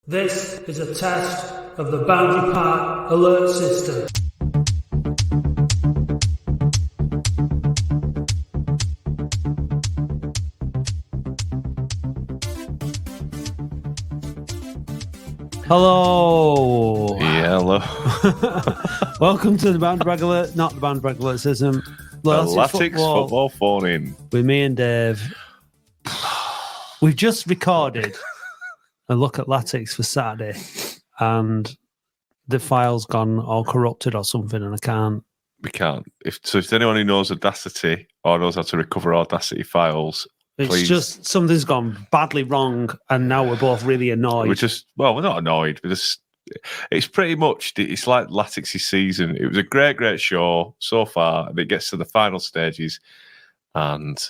This is a test of the Boundary Park alert system. Hello. Yeah, hello. Welcome to the Boundary Alert, not the Boundary Alert system. Latics football phone in. With me and Dave. We've just recorded a look at Latics for Saturday, and the file's gone all corrupted or something, and I can't. We can't. If anyone who knows Audacity or knows how to recover Audacity files, it's please. Just something's gone badly wrong, and now we're both really annoyed. We're not annoyed. It's pretty much, it's like Latics' season. It was a great show so far, and it gets to the final stages, and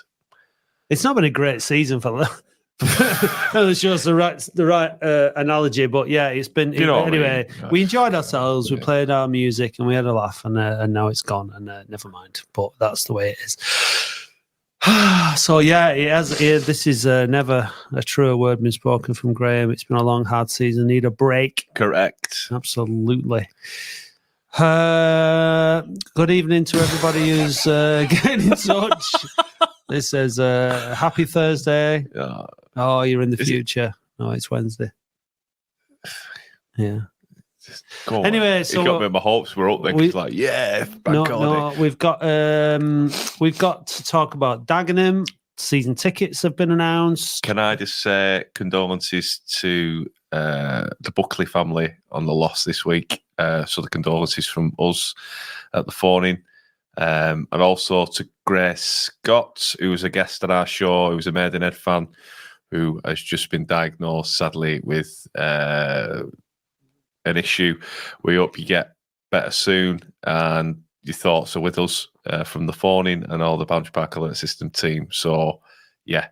it's not been a great season for them. That shows the right analogy, but yeah, it's been anyway. I mean? We enjoyed ourselves. We played our music and we had a laugh, and now it's gone. And never mind. But that's the way it is. So yeah, this is never a truer word been spoken from Graham. It's been a long, hard season. Need a break. Correct. Absolutely. Good evening to everybody who's getting in touch. This says happy Thursday. Oh, you're in the future. No, it's Wednesday. Yeah. Anyway, so it got me my hopes were up there. It's like, yeah, no, we've got to talk about Dagenham. Season tickets have been announced. Can I just say condolences to the Buckley family on the loss this week? So the condolences from us at the Phone In. And also to Grace Scott, who was a guest on our show, who was a Maidenhead fan, who has just been diagnosed, sadly, with an issue. We hope you get better soon, and your thoughts are with us from the Phone In and all the Boundary Park Alert System team. So, yeah.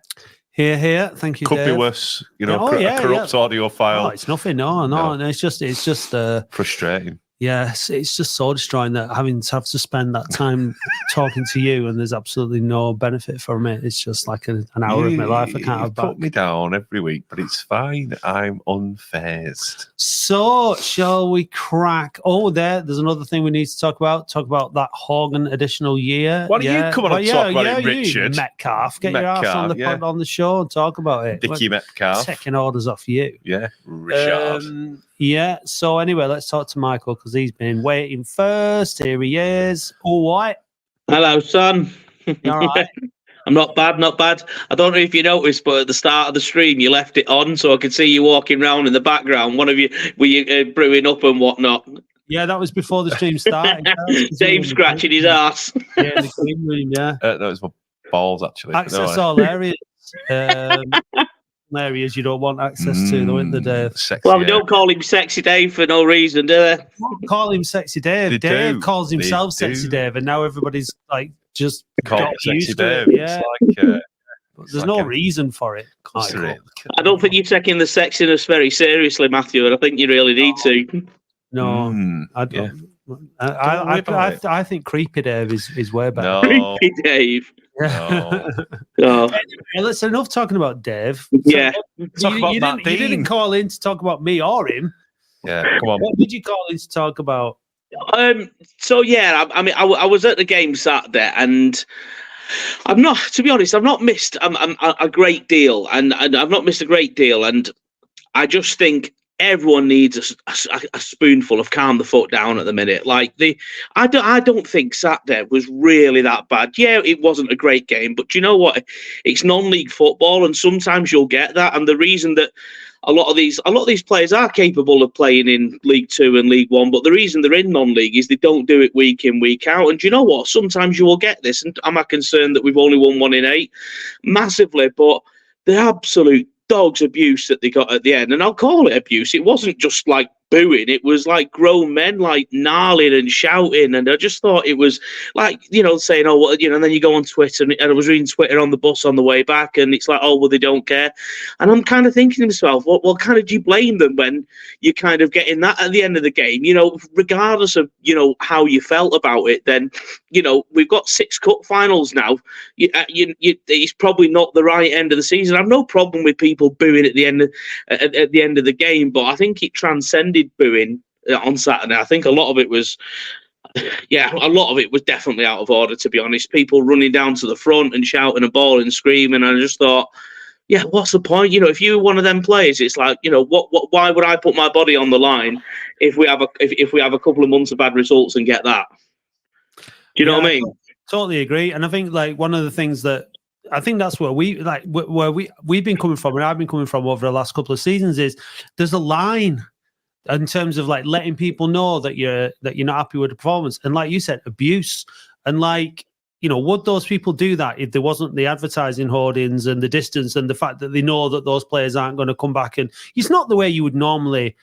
Here. Thank you, Could Dave. be worse, corrupt audio file. No, it's nothing. No. It's just frustrating. Yes, it's just soul destroying that having to have to spend that time talking to you, and there's absolutely no benefit from it. It's just like an hour of my life I can't have back. Put me down every week, but it's fine. I'm unfazed. So, shall we crack? Oh, there's another thing we need to talk about. Talk about that Horgan additional year. Why don't you come on and talk about it, Richard? Metcalf. Get your ass on the show and talk about it. Dickie Metcalf. Taking orders off you. Yeah, Richard. Yeah, so anyway, let's talk to Michael because he's been waiting first. Here he is. All right. Hello, son. All right. I'm not bad. I don't know if you noticed, but at the start of the stream, you left it on so I could see you walking around in the background. One of you, were you brewing up and whatnot? Yeah, that was before the stream started. Dave scratching his ass. Yeah, in the clean room, yeah. No, it's my balls, actually. Access all areas. Areas you don't want access to, though, isn't there, Dave? Well, we don't call him Sexy Dave for no reason, do they? Don't call him Sexy Dave. Dave calls himself Sexy Dave, and now everybody's like just got used to it. Yeah. There's no reason for it. I don't think you're taking the sexiness very seriously, Matthew, and I think you really need to. No, I don't. Yeah. I think Creepy Dave is way better. No. Creepy Dave. No. Anyway, that's enough talking about Dave. Yeah. You didn't call in to talk about me or him. Yeah, come on. What did you call in to talk about? So yeah, I mean, I was at the game Saturday, and I've not missed a great deal, and I've not missed a great deal, and I just think everyone needs a spoonful of calm the foot down at the minute. Like I don't think Saturday was really that bad. Yeah, it wasn't a great game, but you know what? It's non-league football, and sometimes you'll get that. And the reason that a lot of these players are capable of playing in League Two and League One, but the reason they're in non-league is they don't do it week in, week out. And you know what? Sometimes you will get this. And am I concerned that we've only won 1 in 8? Massively, but the absolute dog's abuse that they got at the end, and I'll call it abuse. It wasn't just like booing. It was like grown men like gnarling and shouting, and I just thought it was like, saying, oh, well, and then you go on Twitter, and I was reading Twitter on the bus on the way back, and it's like, oh, well, they don't care. And I'm kind of thinking to myself, well, kind of do you blame them when you're kind of getting that at the end of the game? Regardless of how you felt about it, then we've got 6 cup finals now. It's probably not the right end of the season. I've no problem with people booing at the end of the game, but I think it transcended booing on Saturday. I think a lot of it was definitely out of order, to be honest. People running down to the front and shouting and bawling and screaming. And I just thought, yeah, what's the point? If you were one of them players, it's like, why would I put my body on the line if we have a couple of months of bad results and get that? Do you know what I mean? Totally agree. And I think like one of the things that I think that's where we've been coming from, and I've been coming from over the last couple of seasons, is there's a line in terms of like letting people know that you're not happy with the performance, and like you said, abuse, and like would those people do that if there wasn't the advertising hoardings and the distance and the fact that they know that those players aren't going to come back? And it's not the way you would normally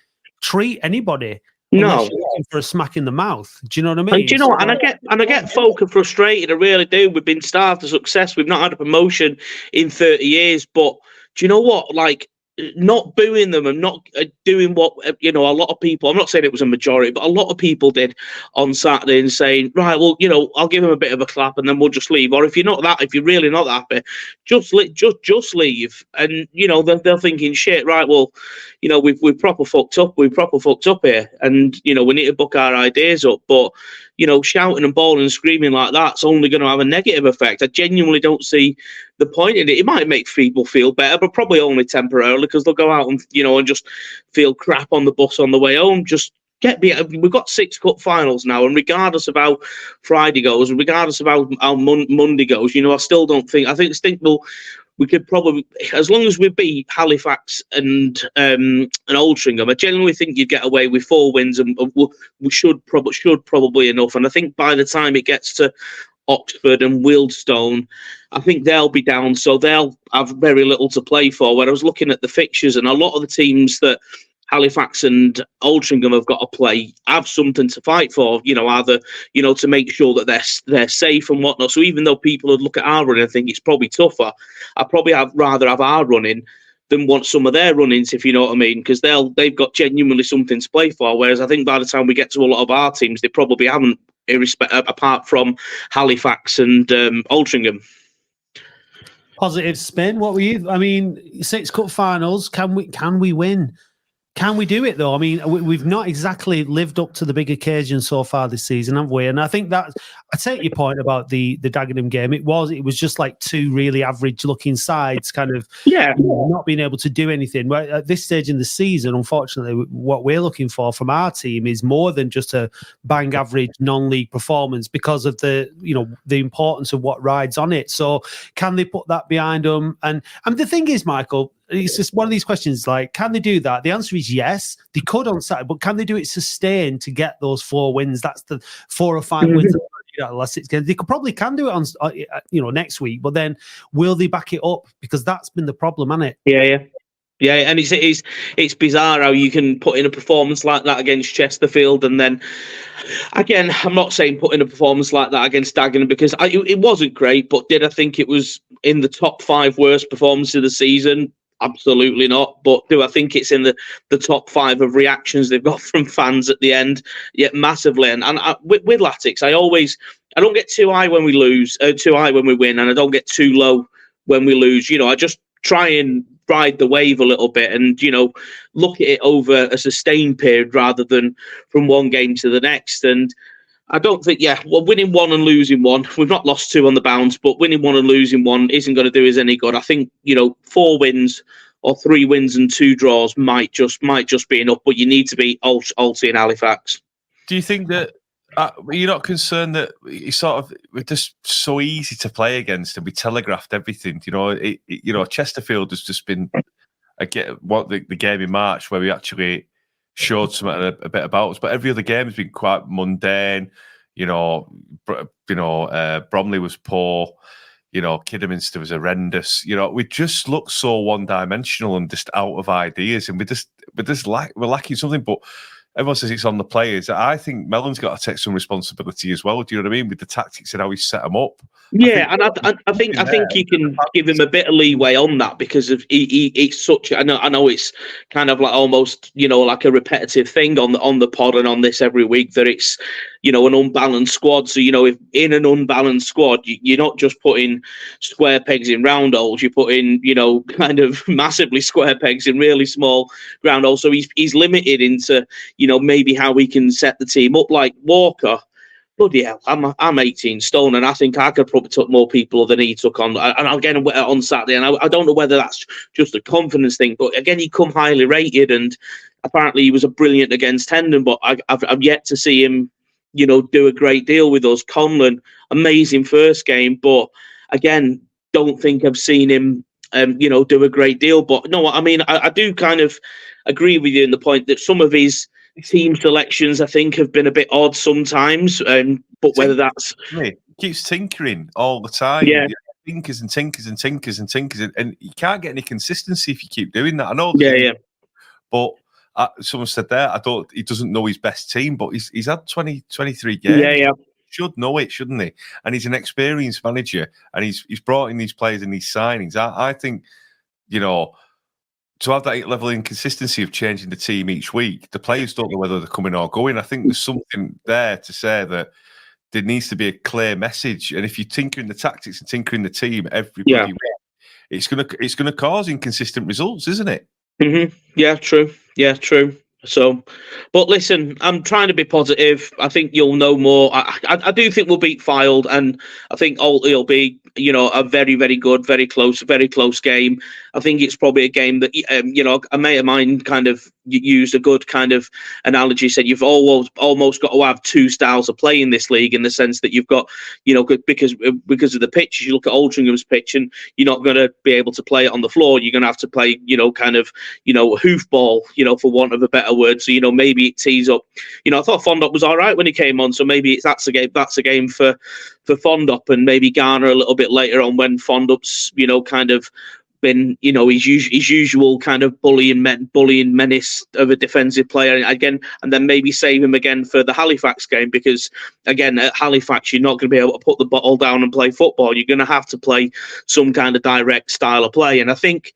treat anybody. No, for a smack in the mouth. Do you know what I mean? And do you know what? And I get folk are frustrated. I really do. We've been starved for success. We've not had a promotion in 30 years. But do you know what? Like, not booing them and not doing what a lot of people, I'm not saying it was a majority, but a lot of people did on Saturday, and saying, right, well, I'll give them a bit of a clap and then we'll just leave. Or if you're really not happy, just leave. And they're thinking, shit, right, well, we've proper fucked up. We've proper fucked up here, and we need to book our ideas up. But shouting and bawling and screaming like that's only going to have a negative effect. I genuinely don't see the point in it. It might make people feel better, but probably only temporarily, because they'll go out and and just feel crap on the bus on the way home. Just we've got 6 cup finals now, and regardless of how Friday goes, and regardless of how Monday goes, I still don't think. I think we could probably, as long as we beat Halifax and Altrincham, I genuinely think you'd get away with 4 wins, and we should probably enough. And I think by the time it gets to Oxford and Wealdstone, I think they'll be down, so they'll have very little to play for. When I was looking at the fixtures, and a lot of the teams that Halifax and Altrincham have got to play have something to fight for, either, to make sure that they're safe and whatnot. So even though people would look at our running and think it's probably tougher, I'd probably rather have our running than want some of their run-ins, if you know what I mean, because they've got genuinely something to play for. Whereas I think by the time we get to a lot of our teams, they probably haven't, apart from Halifax and Altrincham. Positive spin. What were you? I mean, 6 cup finals. Can we win? Can we do it though? I mean, we've not exactly lived up to the big occasion so far this season, have we? And I think that I take your point about the Dagenham game. It was just like 2 really average looking sides, kind of not being able to do anything. But at this stage in the season, unfortunately, what we're looking for from our team is more than just a bang average non-league performance, because of the importance of what rides on it. So can they put that behind them? And the thing is, Michael, it's just one of these questions, like, can they do that? The answer is yes, they could on Saturday, but can they do it sustained to get those 4 wins? That's the 4 or 5 wins the last 6 games. They can do it on next week, but then will they back it up? Because that's been the problem, hasn't it? Yeah, and it's bizarre how you can put in a performance like that against Chesterfield, and then again, I'm not saying put in a performance like that against Dagenham, because it wasn't great, but did I think it was in the top 5 worst performances of the season? Absolutely not. But do I think it's in the top 5 of reactions they've got from fans at the end? Yeah, massively. And with Latics, I don't get too high when we lose, too high when we win, and I don't get too low when we lose. I just try and ride the wave a little bit, and look at it over a sustained period rather than from one game to the next. And I don't think, winning 1 and losing 1, we've not lost 2 on the bounce, but winning 1 and losing 1 isn't going to do us any good. I think 4 wins or 3 wins and 2 draws might just be enough, but you need to beat Alty and Halifax. Do you think that you're not concerned that we're just so easy to play against, and we telegraphed everything? Chesterfield has just been the game in March where we actually showed something a bit about us, but every other game has been quite mundane. Bromley was poor. Kidderminster was horrendous. We just look so one-dimensional and just out of ideas, and but we're lacking something. But everyone says it's on the players. I think Mellon's got to take some responsibility as well. Do you know what I mean? With the tactics and how he's set them up. Yeah, I think you can give him a bit of leeway on that because of it's such. I know it's kind of like almost like a repetitive thing on the pod and on this every week that it's an unbalanced squad. So if in an unbalanced squad, you're not just putting square pegs in round holes. You put in kind of massively square pegs in really small round holes. So he's limited into maybe how we can set the team up. Like Walker. Bloody hell, I'm 18 stone, and I think I could probably took more people than he took on. And again, on Saturday, and I don't know whether that's just a confidence thing, but again, he come highly rated, and apparently he was a brilliant against Hendon, but I've yet to see him, do a great deal with us. Conlon, amazing first game, but again, don't think I've seen him, do a great deal. But no, I mean, I do kind of agree with you in the point that some of his team selections, I think, have been a bit odd sometimes, but whether that's... He keeps tinkering all the time. Yeah. Tinkers and tinkers and tinkers and tinkers, and you can't get any consistency if you keep doing that. I know. Yeah. But someone said there, he doesn't know his best team, but he's had 23 games. Yeah. Should know it, shouldn't he? And he's an experienced manager, and he's brought in these players and these signings. I think, to have that level of inconsistency of changing the team each week, the players don't know whether they're coming or going. I think there's something there to say that there needs to be a clear message. And if you're tinkering the tactics and tinkering the team everybody week, it's gonna cause inconsistent results, isn't it? Mm-hmm. Yeah, true. So, but listen, I'm trying to be positive. I think you'll know more. I do think we'll beat Fylde, and I think it'll be a very, very good, very close game. I think it's probably a game that a mate of mine kind of used a good kind of analogy. Said you've almost got to have two styles of play in this league, in the sense that you've got because of the pitch. You look at Altringham's pitch, and you're not going to be able to play it on the floor. You're going to have to play hoofball, for want of a better word. So maybe it tees up. I thought Fondop was all right when he came on, so maybe that's a game for Fondop, and maybe Garner a little bit later on when Fondop's kind of been his usual kind of bullying menace of a defensive player again, and then maybe save him again for the Halifax game, because again at Halifax you're not going to be able to put the ball down and play football. You're going to have to play some kind of direct style of play, and I think,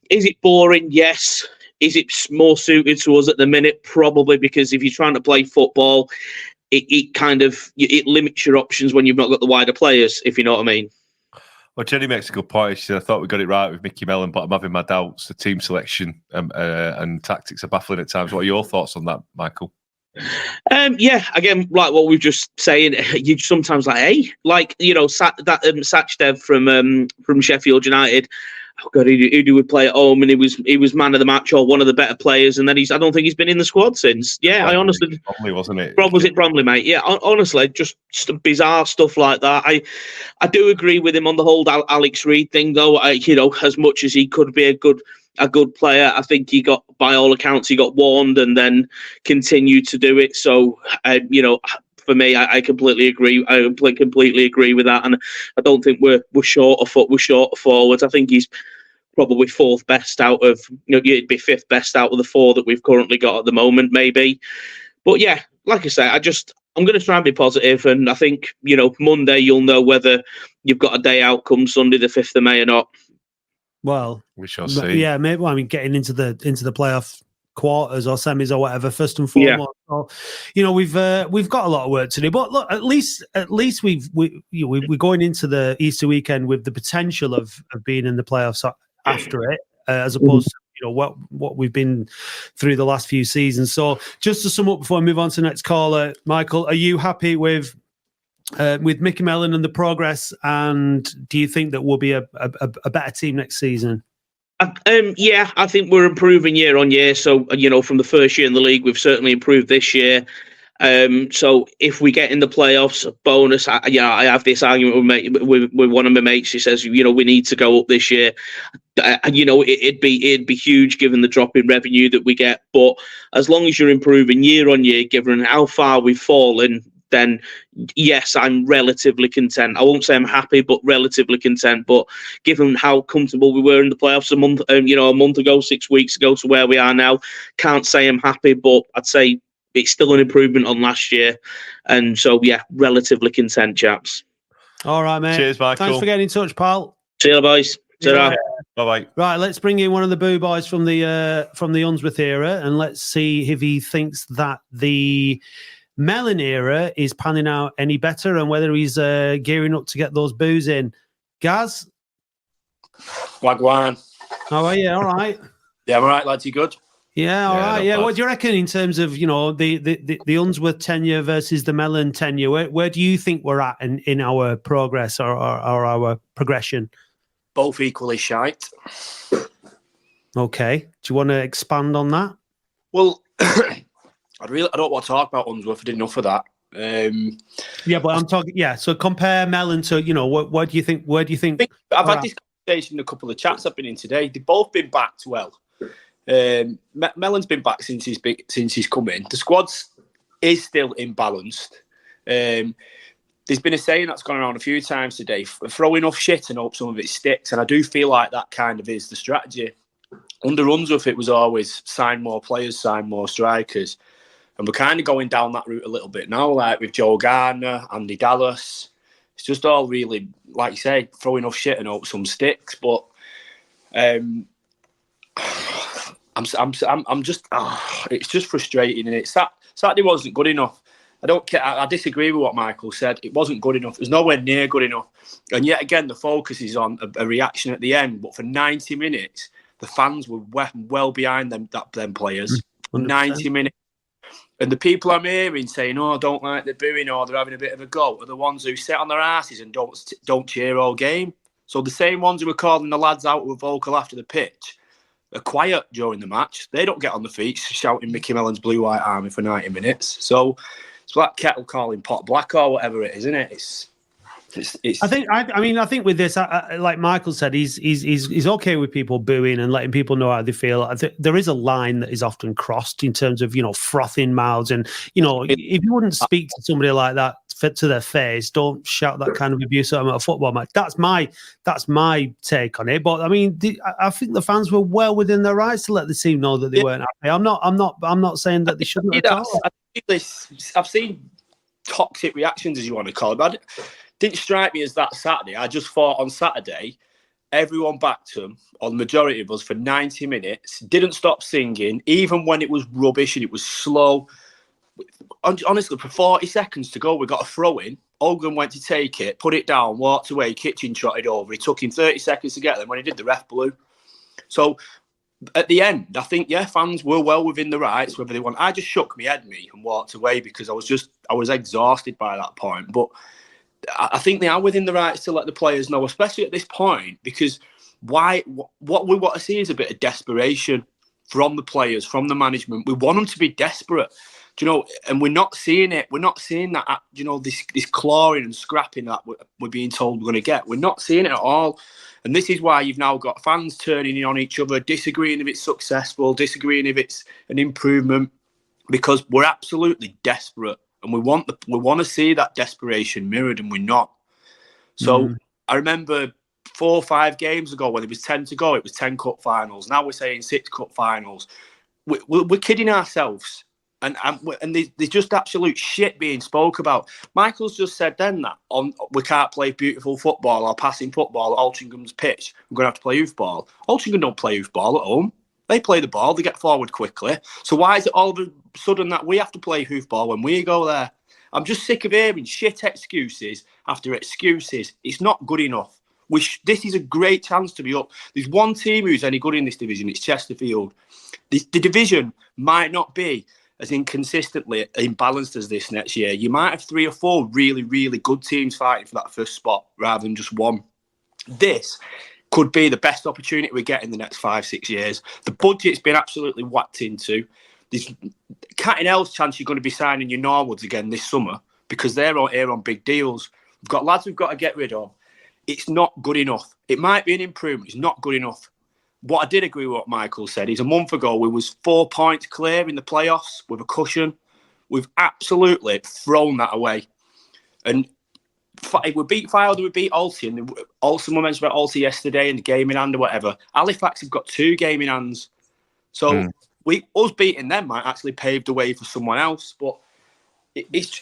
is it boring? Yes. Is it more suited to us at the minute? Probably, because if you're trying to play football, it limits your options when you've not got the wider players, if you know what I mean. Well, Jenny makes a good point. She said, I thought we got it right with Mickey Mellon, but I'm having my doubts. The team selection and tactics are baffling at times. What are your thoughts on that, Michael? Yeah, again, like what we were just saying, you sometimes Sachdev from Sheffield United. Oh God, who do we play at home? And he was man of the match or one of the better players, and then I don't think he's been in the squad since. Yeah, Bromley, I honestly, Bromley, wasn't it? Was it Bromley, mate? Yeah, honestly, just bizarre stuff like that. I do agree with him on the whole Alex Reid thing, though. As much as he could be a good player, I think by all accounts, he got warned and then continued to do it. So, for me, I completely agree. I completely agree with that, and I don't think we're short of forwards. I think he's probably fourth best out of it'd be fifth best out of the four that we've currently got at the moment, maybe. But yeah, like I say, I'm going to try and be positive, and I think Monday you'll know whether you've got a day out come Sunday the 5th of May or not. Well, we shall see. Yeah, maybe. Well, I mean, getting into the playoff quarters or semis or whatever, first and foremost. Yeah. So, we've got a lot of work to do, but look, at least we're going into the Easter weekend with the potential of being in the playoffs after it, as opposed to what we've been through the last few seasons. So, just to sum up before I move on to the next caller, Michael, are you happy with Mickey Mellon and the progress, and do you think that we'll be a better team next season? Yeah, I think we're improving year on year. So, from the first year in the league, we've certainly improved this year. So if we get in the playoffs, a bonus. I have this argument with one of my mates. He says, we need to go up this year. It'd be huge given the drop in revenue that we get. But as long as you're improving year on year, given how far we've fallen, then yes, I'm relatively content. I won't say I'm happy, but relatively content. But given how comfortable we were in the playoffs a month ago, 6 weeks ago, to where we are now, can't say I'm happy, but I'd say it's still an improvement on last year. And so, yeah, relatively content, chaps. All right, mate. Cheers, Michael. Thanks for getting in touch, pal. See you, boys. Ta-ra. Bye-bye. Right, let's bring in one of the boo boys from the Unsworth era, and let's see if he thinks that the Mellon era is panning out any better, and whether he's gearing up to get those boos in. Gaz, Wagwan. how are you? All right. Yeah, I'm all right, lads. You good? Yeah, all Yeah, right. not Yeah, bad. what do you reckon in terms of the Unsworth tenure versus the Mellon tenure? Where do you think we're at in our progress or our progression? Both equally shite. Okay. Do you want to expand on that? Well, I don't want to talk about Unsworth. I did enough of that. Yeah, but I'm talking. Yeah, so compare Mellon to what do you think? Where do you think? I've had this conversation in a couple of chats I've been in today. They've both been backed well. Mellon's been back since he's come in. The squad's is still imbalanced. There's been a saying that's gone around a few times today: throw enough shit and hope some of it sticks. And I do feel like that kind of is the strategy. Under Unsworth, it was always sign more players, sign more strikers. And we're kind of going down that route a little bit now, like with Joe Gardner, Andy Dallas. It's just all really, like you say, throw enough shit and hope some sticks. But I'm just, it's just frustrating. And Saturday wasn't good enough. I disagree with what Michael said. It wasn't good enough. It was nowhere near good enough. And yet again, the focus is on a reaction at the end. But for 90 minutes, the fans were well behind them players. 100%. 90 minutes. And the people I'm hearing saying, "Oh, I don't like the booing," or they're having a bit of a go, are the ones who sit on their asses and don't cheer all game. So the same ones who were calling the lads out who were vocal after the pitch are quiet during the match. They don't get on the feet shouting Mickey Mellon's Blue White Army for 90 minutes. So it's like kettle calling pot black or whatever it is, isn't it? It's I think with this, like Michael said, he's okay with people booing and letting people know how they feel. There is a line that is often crossed in terms of frothing mouths, and if you wouldn't speak to somebody like that to their face, don't shout that kind of abuse at them at a football match. That's my take on it. But I mean, I think the fans were well within their rights to let the team know that they weren't happy. I'm not saying that they shouldn't at all. I've seen toxic reactions, as you want to call it. But it didn't strike me as that Saturday. I just thought on Saturday, everyone backed them, or the majority of us, for 90 minutes, didn't stop singing, even when it was rubbish and it was slow. Honestly, for 40 seconds to go, we got a throw-in. Oldham went to take it, put it down, walked away, kitchen trotted over. It took him 30 seconds to get them. When he did, the ref blew. So at the end, I think, fans were well within the rights, whether they want. I just shook my head, and walked away because I was exhausted by that point. But I think they are within the rights to let the players know, especially at this point, because what we want to see is a bit of desperation from the players, from the management. We want them to be desperate, and we're not seeing it. We're not seeing that, this clawing and scrapping that we're being told we're going to get. We're not seeing it at all. And this is why you've now got fans turning in on each other, disagreeing if it's successful, disagreeing if it's an improvement, because we're absolutely desperate. And we want to see that desperation mirrored, and we're not. So I remember 4 or 5 games ago when it was 10 to go, it was 10 cup finals. Now we're saying 6 cup finals. We're kidding ourselves, and there's just absolute shit being spoke about. Michael's just said then that we can't play beautiful football or passing football at Altringham's pitch. We're going to have to play youth ball. Altrincham don't play youth ball at home. They play the ball, they get forward quickly. So why is it all of a sudden that we have to play hoofball when we go there? I'm just sick of hearing shit excuses after excuses. It's not good enough. This is a great chance to be up. There's one team who's any good in this division, it's Chesterfield. The division might not be as inconsistently imbalanced as this next year. You might have 3 or 4 really, really good teams fighting for that first spot rather than just one. This could be the best opportunity we get in the next 5-6 years. The budget's been absolutely whacked into. There's cat in hell's chance you're going to be signing your Norwoods again this summer because they're here on big deals. We've got lads we've got to get rid of. It's not good enough. It might be an improvement. It's not good enough. What I did agree with what Michael said is a month ago we was 4 points clear in the playoffs with a cushion. We've absolutely thrown that away. And if we beat Fylde, we beat Alty, and someone mentioned about Alty yesterday and the game in hand or whatever. Halifax have got 2 game in hands. So us beating them might actually pave the way for someone else. But it's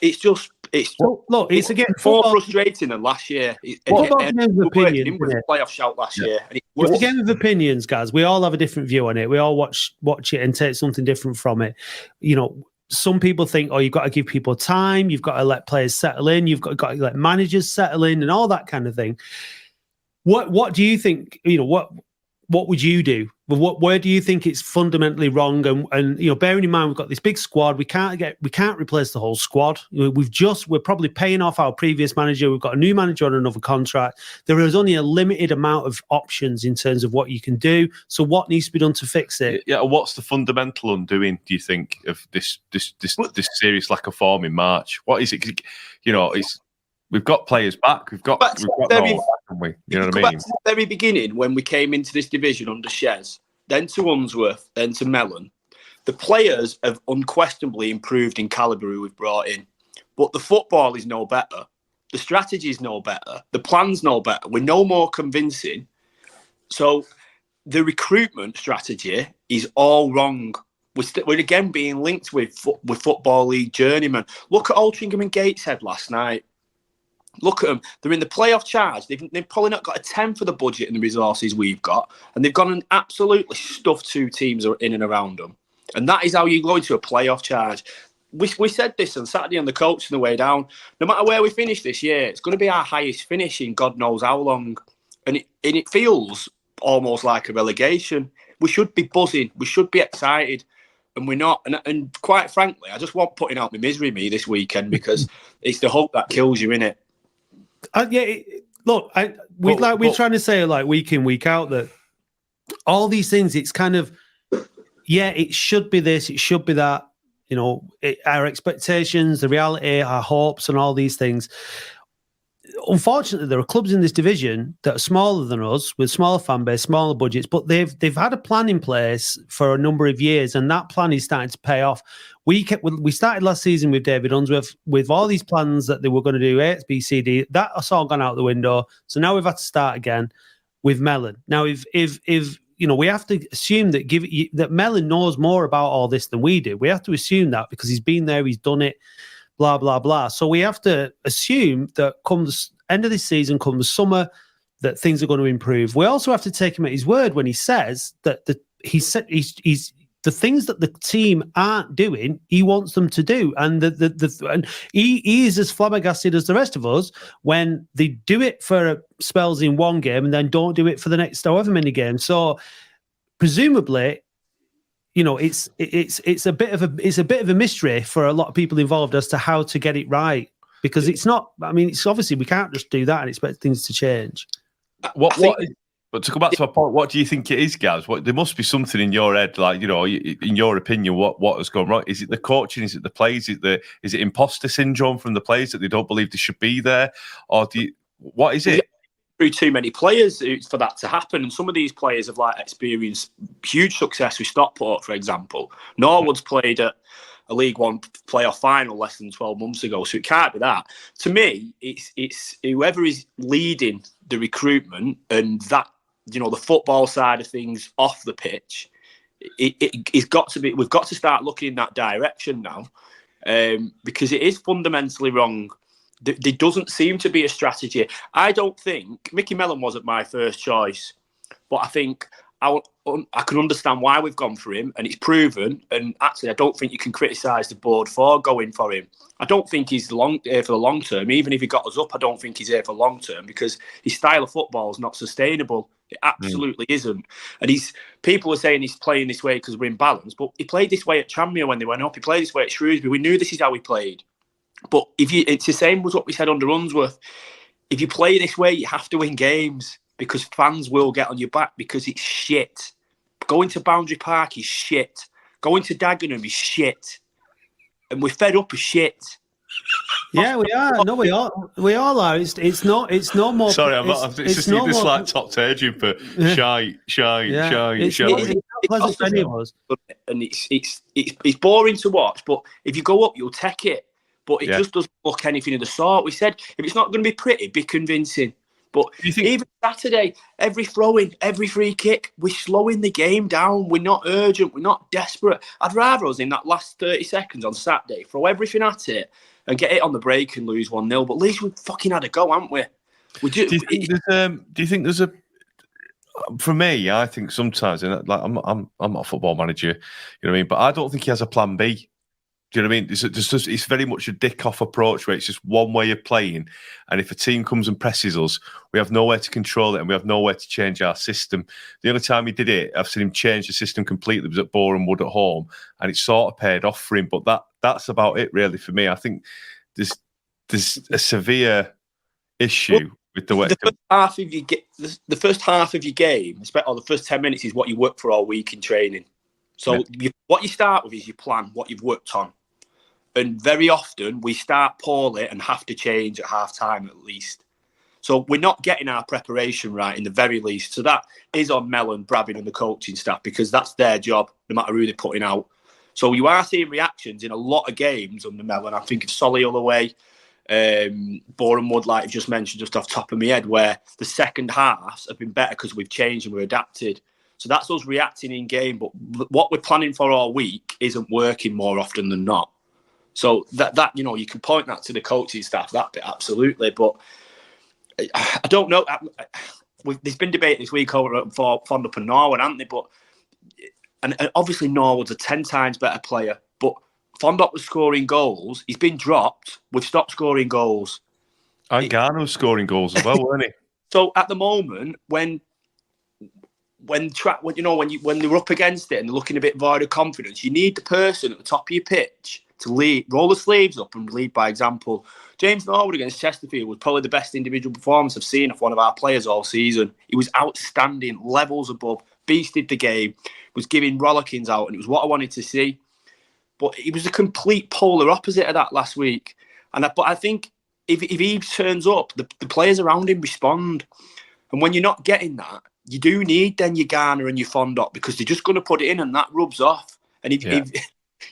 again more frustrating than last year. Opinion, with a playoff shout last year. And it's a game of opinions, guys. We all have a different view on it. We all watch it and take something different from it. You know, some people think, you've got to give people time, you've got to let players settle in, you've got to let managers settle in, and all that kind of thing. What do you think? You know, what would you do? Where do you think it's fundamentally wrong? And you know, bearing in mind we've got this big squad, we can't replace the whole squad. We're probably paying off our previous manager. We've got a new manager on another contract. There is only a limited amount of options in terms of what you can do. So what needs to be done to fix it? Yeah, what's the fundamental undoing, do you think, of this serious lack of form in March? What is it? You know, we've got players back. We've got back, haven't we? You know what I mean? Back to the very beginning when we came into this division under Shez, then to Unsworth, then to Mellon. The players have unquestionably improved in calibre who we've brought in. But the football is no better. The strategy is no better. The plan's no better. We're no more convincing. So the recruitment strategy is all wrong. We're again being linked with Football League journeymen. Look at Altrincham and Gateshead last night. Look at them. They're in the playoff charge. They've probably not got a tenth of the budget and the resources we've got. And they've gone and absolutely stuffed 2 teams in and around them. And that is how you go into a playoff charge. We said this on Saturday on the coach on the way down. No matter where we finish this year, it's going to be our highest finish in God knows how long. And it feels almost like a relegation. We should be buzzing. We should be excited. And we're not. And quite frankly, I just want putting out my misery this weekend because it's the hope that kills you, innit? We're trying to say like week in, week out that all these things, it's kind of, it should be this, it should be that, you know, our expectations, the reality, our hopes and all these things. Unfortunately, there are clubs in this division that are smaller than us with smaller fan base, smaller budgets, but they've had a plan in place for a number of years, and that plan is starting to pay off. We started last season with David Unsworth with all these plans that they were going to do A, B, C, D. That's all gone out the window. So now we've had to start again with Mellon. Now, if you know, we have to assume that Mellon knows more about all this than we do. We have to assume that because he's been there, he's done it. Blah, blah, blah. So we have to assume that come the end of this season, come the summer, that things are going to improve. We also have to take him at his word when he says that he's the things that the team aren't doing, he wants them to do. And and he is as flabbergasted as the rest of us when they do it for spells in one game and then don't do it for the next however many games. So presumably, you know, it's a bit of a mystery for a lot of people involved as to how to get it right, because it's not. I mean, it's obviously we can't just do that and expect things to change. But to go back to my point, what do you think it is, Gaz? There must be something in your head, like, you know, in your opinion, what has gone wrong? Is it the coaching? Is it the players? Is it imposter syndrome from the players that they don't believe they should be there, or what is it? Through too many players for that to happen, and some of these players have experienced huge success with Stockport, for example. Norwood's played at a League One playoff final less than 12 months ago, so it can't be that. To me, it's whoever is leading the recruitment and that, you know, the football side of things off the pitch. It's got to be. We've got to start looking in that direction now, because it is fundamentally wrong. There doesn't seem to be a strategy. I don't think Mickey Mellon wasn't my first choice, but I think I can understand why we've gone for him, and it's proven. And actually, I don't think you can criticise the board for going for him. I don't think he's here for the long term. Even if he got us up, I don't think he's here for long term because his style of football is not sustainable. It absolutely isn't. And people are saying he's playing this way because we're in balance, but he played this way at Tranmere when they went up. He played this way at Shrewsbury. We knew this is how he played. But it's the same as what we said under Unsworth. If you play this way, you have to win games because fans will get on your back because it's shit. Going to Boundary Park is shit. Going to Dagenham is shit. And we're fed up of shit. Yeah, we are. No, we all are. It's no more. Sorry, I'm not. It's just this like top staging for shy. It's not pleasant for any of us. And it's boring to watch. But if you go up, you'll take it. But it just doesn't look anything of the sort. We said if it's not going to be pretty, be convincing. But even Saturday, every throw-in, every free kick, we're slowing the game down. We're not urgent. We're not desperate. I'd rather us in that last 30 seconds on Saturday throw everything at it and get it on the break and lose 1-0. But at least we fucking had a go, haven't we? Do you think there's a? For me, I think sometimes, and like I'm not a football manager, you know what I mean. But I don't think he has a plan B. Do you know what I mean? It's very much a dick-off approach where it's just one way of playing. And if a team comes and presses us, we have nowhere to control it and we have nowhere to change our system. The only time he did it, I've seen him change the system completely, was at Boreham Wood at home. And it sort of paid off for him. But that's about it, really, for me. I think there's a severe issue with the way... The first half of your game, or the first 10 minutes, is what you work for all week in training. So what you start with is your plan, what you've worked on. And very often we start poorly and have to change at half time at least. So we're not getting our preparation right in the very least. So that is on Mel and Brabin and the coaching staff because that's their job, no matter who they're putting out. So you are seeing reactions in a lot of games under Mel. And I think of Solihull away, Boreham Wood, like I just mentioned, just off the top of my head, where the second halves have been better because we've changed and we're adapted. So that's us reacting in game. But what we're planning for all week isn't working more often than not. So that you know, you can point that to the coaching staff, that bit, absolutely. But I don't know. There's been debate this week over for Fondop and Norwood, haven't they? But and obviously Norwood's a 10 times better player. But Fondop was scoring goals. He's been dropped. We've stopped scoring goals. And Garner was scoring goals as well, weren't he? So at the moment, when they're up against it and they're looking a bit void of confidence, you need the person at the top of your pitch to lead, roll the sleeves up and lead by example. James Norwood against Chesterfield was probably the best individual performance I've seen of one of our players all season. He was outstanding, levels above, beasted the game, was giving rollickings out, and it was what I wanted to see. But he was a complete polar opposite of that last week. But I think if he turns up, the players around him respond. And when you're not getting that, you do need then your Garner and your Fondop because they're just going to put it in and that rubs off. And if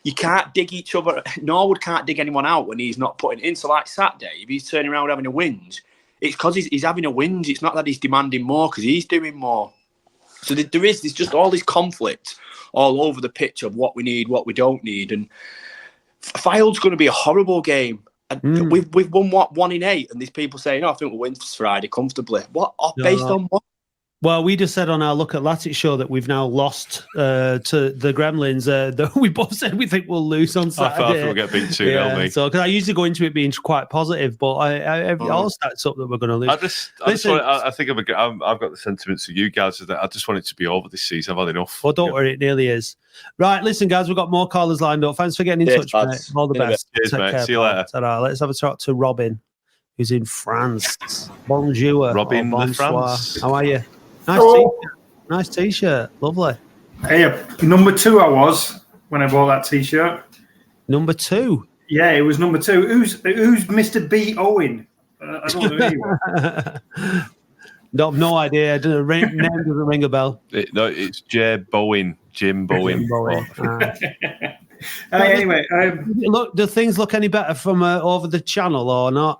you can't dig each other, Norwood can't dig anyone out when he's not putting it in. So like Saturday, if he's turning around having a whinge, it's because he's having a whinge. It's not that he's demanding more because he's doing more. So there's just all this conflict all over the pitch of what we need, what we don't need. And Fylde's going to be a horrible game. And we've won, 1 in 8? And there's people saying, I think we'll win Friday comfortably. What? Based on what? Well, we just said on our Look at Latics show that we've now lost to the Gremlins. We both said we think we'll lose on Saturday. I think we'll get beat 2-0. So, because I usually go into it being quite positive, but I all stacks up that we're going to lose. I think I've got the sentiments of you guys that I just want it to be over this season. I've had enough. Well, don't worry, it nearly is. Right, listen, guys, we've got more callers lined up. Thanks for getting in touch, mate. All the best. Cheers, mate. See you later. Ta-ra. Let's have a talk to Robin, who's in France. Bonjour. Robin, France. How are you? Nice t-shirt. Lovely. Hey, number 2 I was when I bought that t-shirt. Number 2? Yeah, it was number 2. Who's Mr. B. Owen? I don't know who he was. No idea. Name doesn't ring a bell. It's Jim Bowen. Anyway. Look, do things look any better from over the channel or not?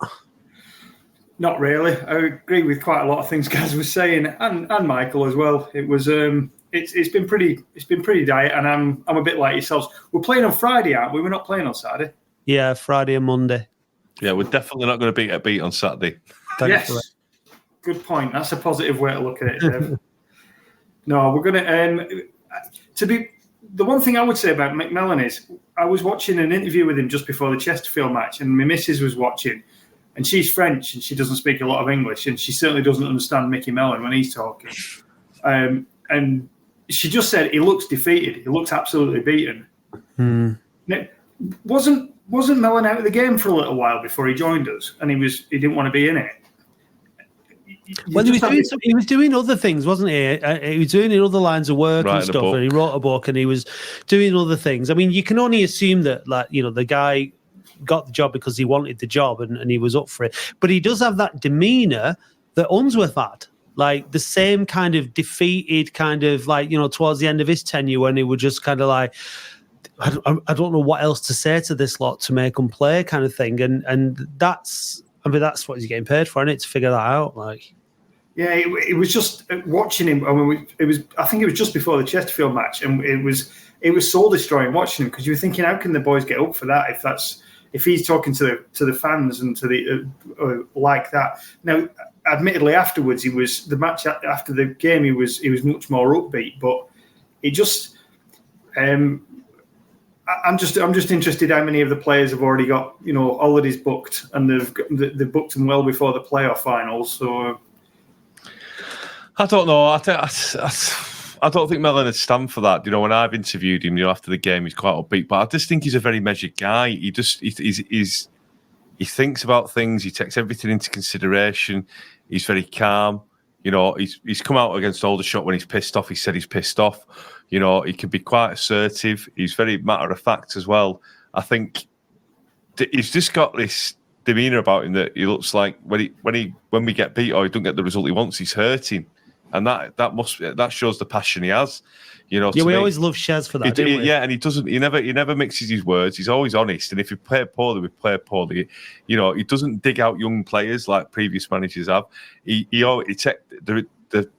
Not really. I agree with quite a lot of things Gaz was saying, and Michael as well. It was it's been pretty diet, and I'm a bit like yourselves. We're playing on Friday, aren't we? We're not playing on Saturday. Yeah, Friday and Monday. Yeah, we're definitely not going to beat on Saturday. Yes, good point. That's a positive way to look at it, Dave. No, we're going to be. The one thing I would say about McMillan is I was watching an interview with him just before the Chesterfield match, and my missus was watching. And she's French, and she doesn't speak a lot of English, and she certainly doesn't understand Mickey Mellon when he's talking. And she just said he looks defeated. He looks absolutely beaten. Now, wasn't Mellon out of the game for a little while before he joined us, and he didn't want to be in it? Well, he was doing other things, wasn't he? He was doing in other lines of work and stuff, and he wrote a book, and he was doing other things. I mean, you can only assume that, like, you know, the guy got the job because he wanted the job and he was up for it. But he does have that demeanour that Unsworth had. Like the same kind of defeated kind of like, towards the end of his tenure when he would just kind of like, I don't know what else to say to this lot to make them play kind of thing. And that's what he's getting paid for, isn't it, to figure that out? Like, yeah, it was just watching him. I mean, I think it was just before the Chesterfield match, and it was soul destroying watching him because you were thinking, how can the boys get up for that if he's talking to the fans and to the like that. Now, admittedly, afterwards he was the match after the game. He was much more upbeat, but it just. I'm just interested how many of the players have already got holidays booked, and they've booked them well before the playoff finals. So I don't know. I don't think Mellon would stand for that. When I've interviewed him, after the game, he's quite upbeat. But I just think he's a very measured guy. He thinks about things. He takes everything into consideration. He's very calm. He's come out against Aldershot when he's pissed off. He said he's pissed off. He can be quite assertive. He's very matter of fact as well. I think he's just got this demeanour about him that he looks like when we get beat or he doesn't get the result he wants, he's hurting, and that shows the passion he has. We always love Shez for that. Yeah, and he never mixes his words. He's always honest, and if we play poorly, we play poorly. He doesn't dig out young players like previous managers have. The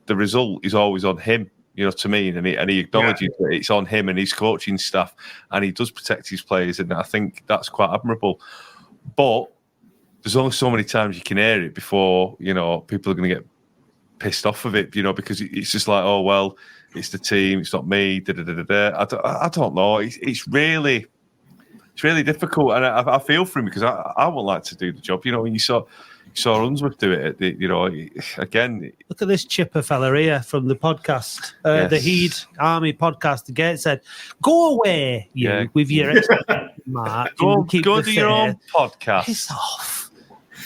result is always on him. To me, and he acknowledges that it's on him and his coaching staff, and he does protect his players, and I think that's quite admirable. But there's only so many times you can hear it before people are going to get pissed off of it, because it's just like, oh well, it's the team, it's not me. I don't know. It's really difficult, and I feel for him because I would like to do the job. When you saw Unsworth do it. Again. Look at this chipper fella here from the podcast, the Heed Army podcast. The Gate said, "Go away, with your mark. Go to your own podcast. Piss off."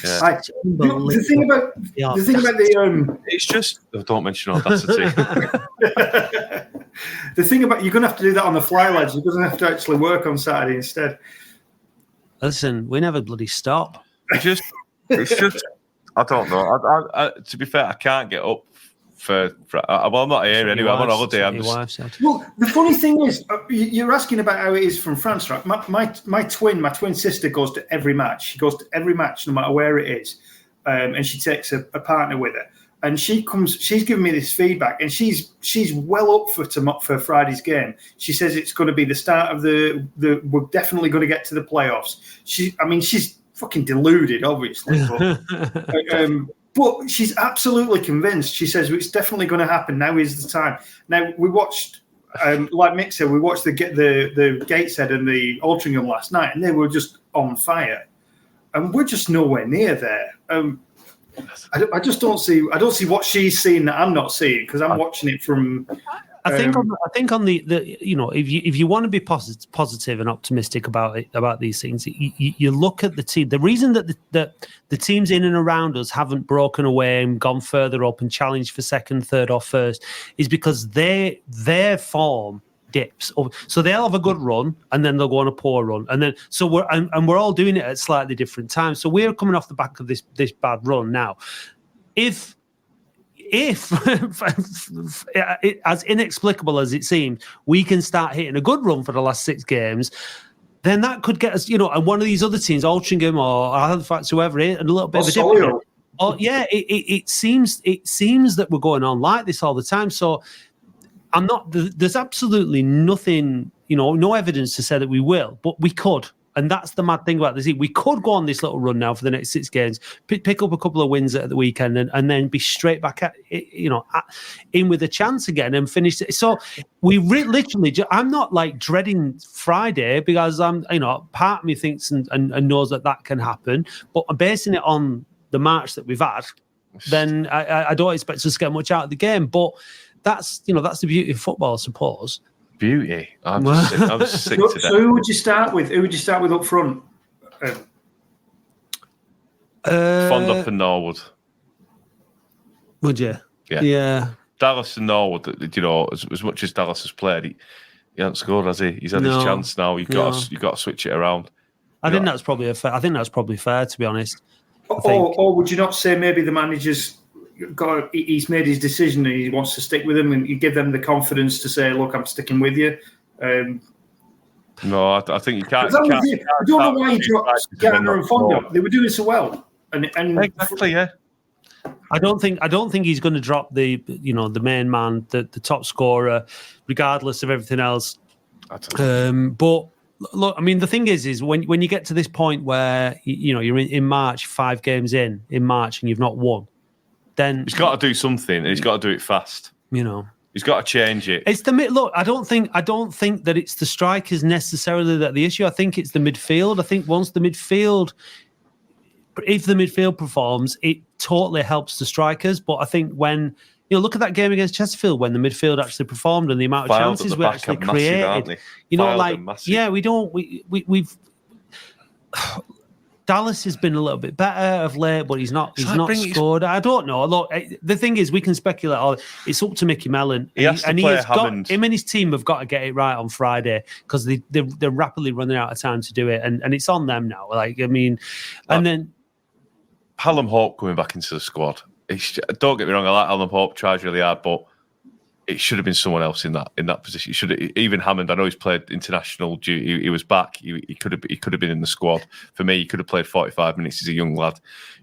Yeah. The thing about the it's just don't mention Audacity. The thing about you're going to have to do that on the fly, lads. You're going to have to actually work on Saturday instead. Listen, we never bloody stop. It's just, I don't know. I, to be fair, I can't get up for I'm not here anyway. I'm on holiday. Well, the funny thing is, you're asking about how it is from France, right? My twin sister goes to every match. She goes to every match, no matter where it is, and she takes a partner with her. And she's giving me this feedback, and she's well up for Friday's game. She says it's going to be the start of we're definitely going to get to the playoffs. She's fucking deluded, obviously, but she's absolutely convinced. She says it's definitely going to happen. Now is the time. Now we watched, like Mick said, we watched the Gateshead and the Altrincham last night, and they were just on fire, and we're just nowhere near there. I just don't see. I don't see what she's seeing that I'm not seeing because I'm watching it from. I think on the if you want to be positive and optimistic about these things, you look at the team. The reason that the teams in and around us haven't broken away and gone further up and challenged for second, third, or first is because their form dips. So they'll have a good run and then they'll go on a poor run, and then we're all doing it at slightly different times. So we're coming off the back of this bad run now. If as inexplicable as it seems, we can start hitting a good run for the last 6 games, then that could get us, and one of these other teams, Altrincham or Halifax, whoever, a little bit of a different. Oh yeah, it seems that we're going on like this all the time. So there's absolutely nothing, no evidence to say that we will, but we could. And that's the mad thing about this. We could go on this little run now for the next 6 games, pick up a couple of wins at the weekend, and then be straight back at in with a chance again and finish it. So we literally, I'm not like dreading Friday because part of me thinks and knows that can happen, but I'm basing it on the March that we've had. Then I don't expect us to get much out of the game, but that's the beauty of football, I suppose. Beauty. I'm sick to death. So who would you start with? Who would you start with up front? Fondop and Norwood. Would you? Yeah. Dallas and Norwood. As much as Dallas has played, he hasn't scored, has he? He's had his chance now. You've got to switch it around. I think that's probably fair, to be honest. Or would you not say maybe the manager's he's made his decision and he wants to stick with him, and you give them the confidence to say, "Look, I'm sticking with you." No, I think you can't. I don't know why he dropped Garner and Fondo. They were doing so well, and exactly, yeah. I don't think he's going to drop the main man, the top scorer, regardless of everything else. But look, I mean, the thing is when you get to this point where you're in March, 5 games in March, and you've not won, then he's got to do something, and he's got to do it fast. He's got to change it. It's the look. I don't think that it's the strikers necessarily that the issue. I think it's the midfield. I think once the midfield. If the midfield performs, it totally helps the strikers. But I think when look at that game against Chesterfield, when the midfield actually performed and the amount of chances we actually created, we've Dallas has been a little bit better of late, but he's not scored. I don't know. Look, the thing is, we can speculate. It's up to Mickey Mellon. Him and his team have got to get it right on Friday because they're rapidly running out of time to do it, and it's on them now. And then. Hallam Hope coming back into the squad. Don't get me wrong, I like Hallam Hope, tries really hard, but it should have been someone else in that position. Even Hammond, I know he's played international duty. He was back. He could have been in the squad. For me, he could have played 45 minutes as a young lad.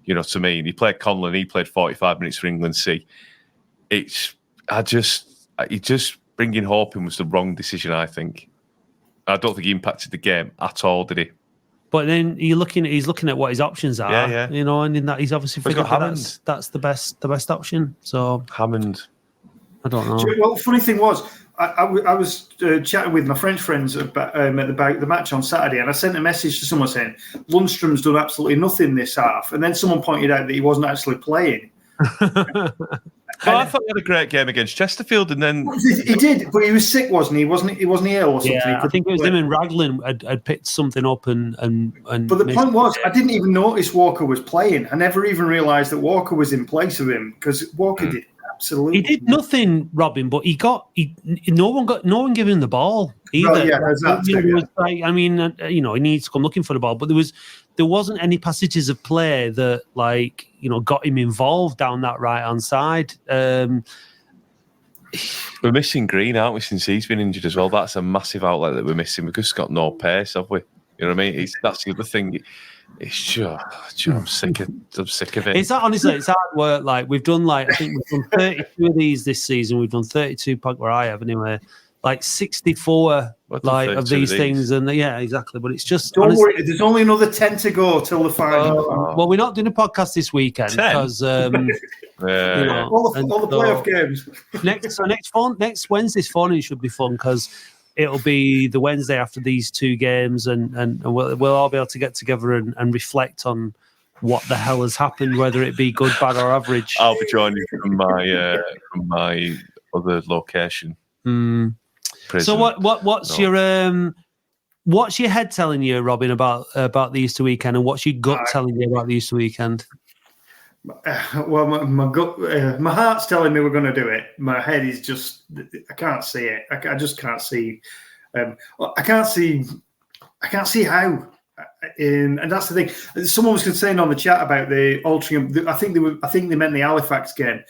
To me, and he played Conlon. He played 45 minutes for England C. Just bringing Hope in was the wrong decision. I think. I don't think he impacted the game at all, did he? But then he's looking at what his options are, and in that he's obviously figured that's the best option. So Hammond, I don't know. Well, the funny thing was, I was chatting with my French friends about the match on Saturday, and I sent a message to someone saying Lundstrom's done absolutely nothing this half, and then someone pointed out that he wasn't actually playing. I thought he had a great game against Chesterfield, and then he did, but he was sick, wasn't he? Wasn't he ill or something? Yeah, I think it was him and Raglan had picked something up and. But the point was, I didn't even notice Walker was playing. I never even realised that Walker was in place of him because Walker did absolutely. He did nothing, Robin, but no one gave him the ball either. Well, yeah, exactly. He needs to come looking for the ball, but there wasn't any passages of play that got him involved down that right hand side. We're missing Green, aren't we? Since he's been injured as well, that's a massive outlet that we're missing because he's got no pace, have we? You know what I mean? That's the other thing. It's sure. I'm sick of it. It's honestly, it's hard work. We've done I think we've done 32 of these this season. We've done 32 where I have anyway. 64 of these things, and exactly. But it's just don't worry. There's only another 10 to go till the final. Well, we're not doing a podcast this weekend because all the playoff games. Next Wednesday's phone should be fun because it'll be the Wednesday after these 2 games, and we'll all be able to get together and reflect on what the hell has happened, whether it be good, bad, or average. I'll be joining from my other location. So what's your head telling you, Robin, about the Easter weekend, and what's your gut telling you about the Easter weekend? Well, my gut, my heart's telling me we're going to do it. My head is just, I can't see it. I just can't see. I can't see how. And that's the thing. Someone was saying on the chat about the Altrincham. I think they meant the Halifax game.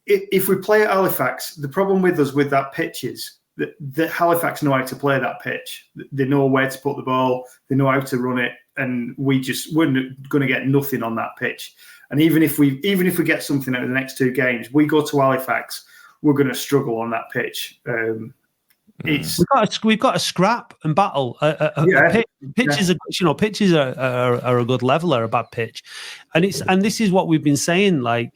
If we play at Halifax, the problem with us with that pitch is that Halifax know how to play that pitch. They know where to put the ball. They know how to run it, and we're going to get nothing on that pitch. And even if we get something out of the next 2 games, we go to Halifax, we're going to struggle on that pitch. We've got to scrap and battle. Pitches are a good leveler, a bad pitch, and this is what we've been saying. Not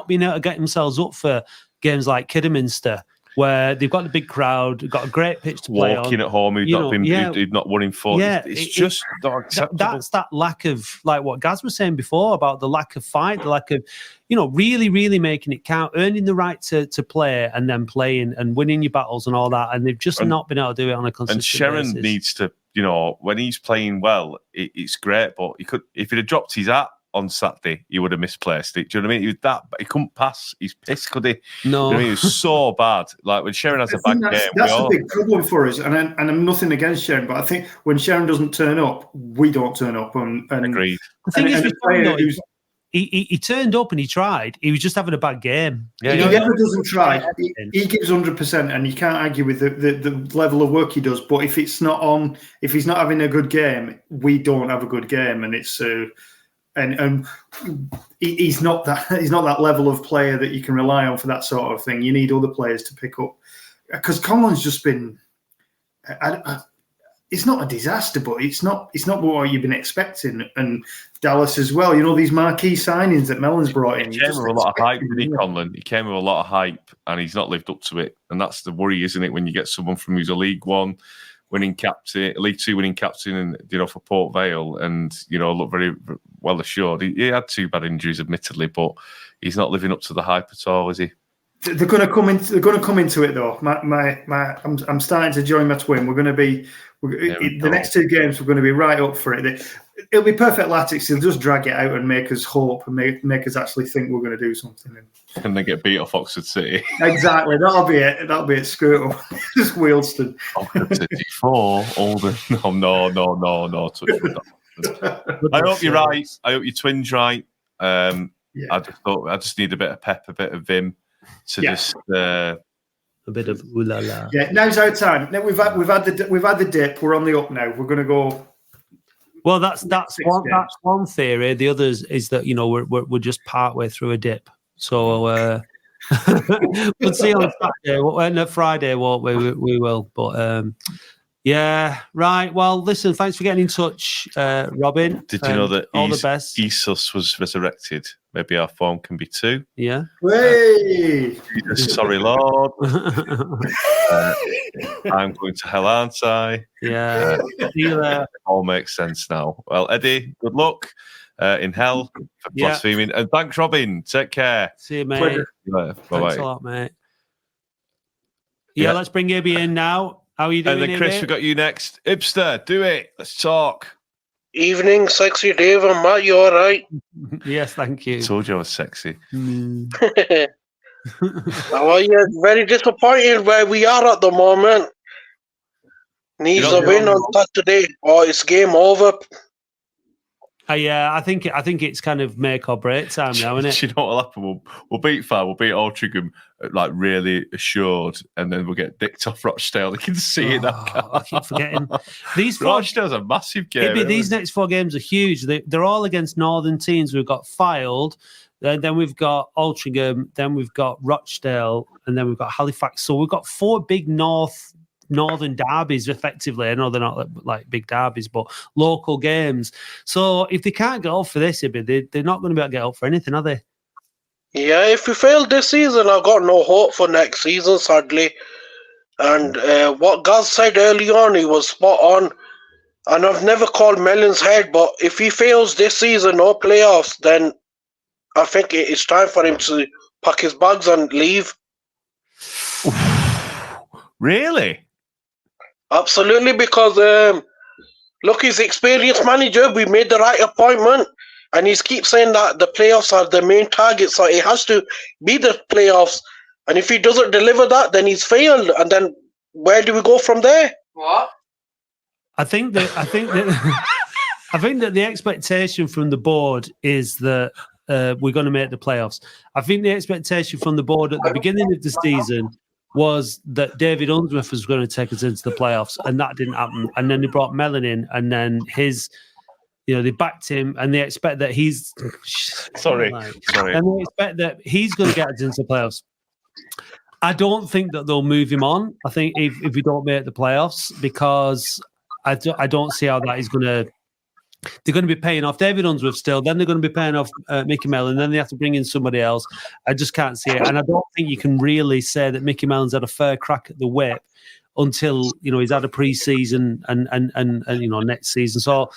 being able to get themselves up for games like Kidderminster, where they've got a big crowd, got a great pitch to play Walking at home, who'd not won in 4. Yeah, it's just not acceptable. That's that lack of, what Gaz was saying before about the lack of fight, the lack of, really, really making it count, earning the right to play, and then playing and winning your battles and all that. And they've just not been able to do it on a consistent basis. And Sharon needs to, when he's playing well, it's great. But if he'd have dropped his hat on Saturday, he would have misplaced it. Do you know what I mean? He couldn't pass his piss, could he? No. You know what I mean? He was so bad. Like when Sharon has a bad game, that's a big problem for us. And I'm nothing against Sharon, but I think when Sharon doesn't turn up, we don't turn up. And agreed. The thing is, he turned up and he tried. He was just having a bad game. Yeah, he never doesn't try. He gives 100%, and you can't argue with the level of work he does. But if it's not on, if he's not having a good game, we don't have a good game, and it's and he's not that level of player that you can rely on for that sort of thing. You need other players to pick up, because Conlon's just been. It's not a disaster, but it's not what you've been expecting. And Dallas as well. You know, these marquee signings that Mellon's brought in. He came with a lot of hype, didn't he, Conlon? He came with a lot of hype, and he's not lived up to it. And that's the worry, isn't it, when you get someone from who's a League One winning captain, League Two winning captain, and for Port Vale, and look very well assured. He had 2 bad injuries, admittedly, but he's not living up to the hype at all, is he? They're going to come into. They're going to come into it though. I'm starting to join my twin. We're going to be. The next 2 games, we're going to be right up for it. It'll be perfect Latics. He'll just drag it out and make us hope and make us actually think we're going to do something. And they get beat off Oxford City. Exactly. That'll be it. That'll be it. Screw it. Just Wealdstone. Oxford City 4. Oldham. No. Touch with that. I hope you're right. I hope your twin's right. I just need a bit of pep, a bit of vim to just. A bit of ooh la la. Yeah, now's our time. Now we've had the dip. We're on the up now. We're going to go. Well, that's one theory. The other is that we're just part way through a dip. So we'll see on Saturday. Friday, won't we? We will. But yeah, right. Well, listen. Thanks for getting in touch, Robin. Did you know that all the best? Jesus was resurrected? Maybe our form can be 2. Yeah. Hey! Sorry, Lord. I'm going to hell, aren't I? Yeah. All makes sense now. Well, Eddie, good luck in hell for blaspheming. And thanks, Robin. Take care. See you, mate. Bye-bye. Thanks a lot, mate. Yeah, let's bring Ibby in now. How are you doing, And then, Chris, Ibby? we got you next. Ibster, do it. Let's talk. Evening, sexy Dave and Matt, you all right? Yes, thank you. I told you I was sexy. How are you? Very disappointed where we are at the moment. Needs a win on Saturday, or it's game over. Yeah, I think it's kind of make or break time now, isn't it? You know what'll happen? We'll beat Far, we'll beat Altrincham, like really assured, and then we'll get dicked off Rochdale. You can see it now. I keep forgetting. Rochdale's a massive game. These next 4 games are huge. They're all against northern teams. We've got Fylde, then we've got Altrincham, then we've got Rochdale, and then we've got Halifax. So we've got 4 big northern derbies, effectively. I know they're not like big derbies, but local games. So if they can't get up for this, they're not going to be able to get up for anything, are they? Yeah, if we fail this season, I've got no hope for next season, sadly. And what Gaz said early on, he was spot on. And I've never called Mellon's head, but if he fails this season, no playoffs, then I think it's time for him to pack his bags and leave. Really? Absolutely, because look, he's experienced manager. We made the right appointment, and he keeps saying that the playoffs are the main target, so it has to be the playoffs. And if he doesn't deliver that, then he's failed. And then where do we go from there? What? I think that I think that the expectation from the board is that we're going to make the playoffs. I think the expectation from the board at the beginning of the season was that David Unsworth was going to take us into the playoffs, and that didn't happen. And then they brought Mellon in, and then they backed him, and they expect that he's sorry, and they expect that he's going to get us into the playoffs. I don't think that they'll move him on. I think if we don't make the playoffs, because I don't see how that is going to. They're going to be paying off David Unsworth still. Then they're going to be paying off Mickey Mellon. Then they have to bring in somebody else. I just can't see it. And I don't think you can really say that Mickey Mellon's had a fair crack at the whip until he's had a pre-season and next season. So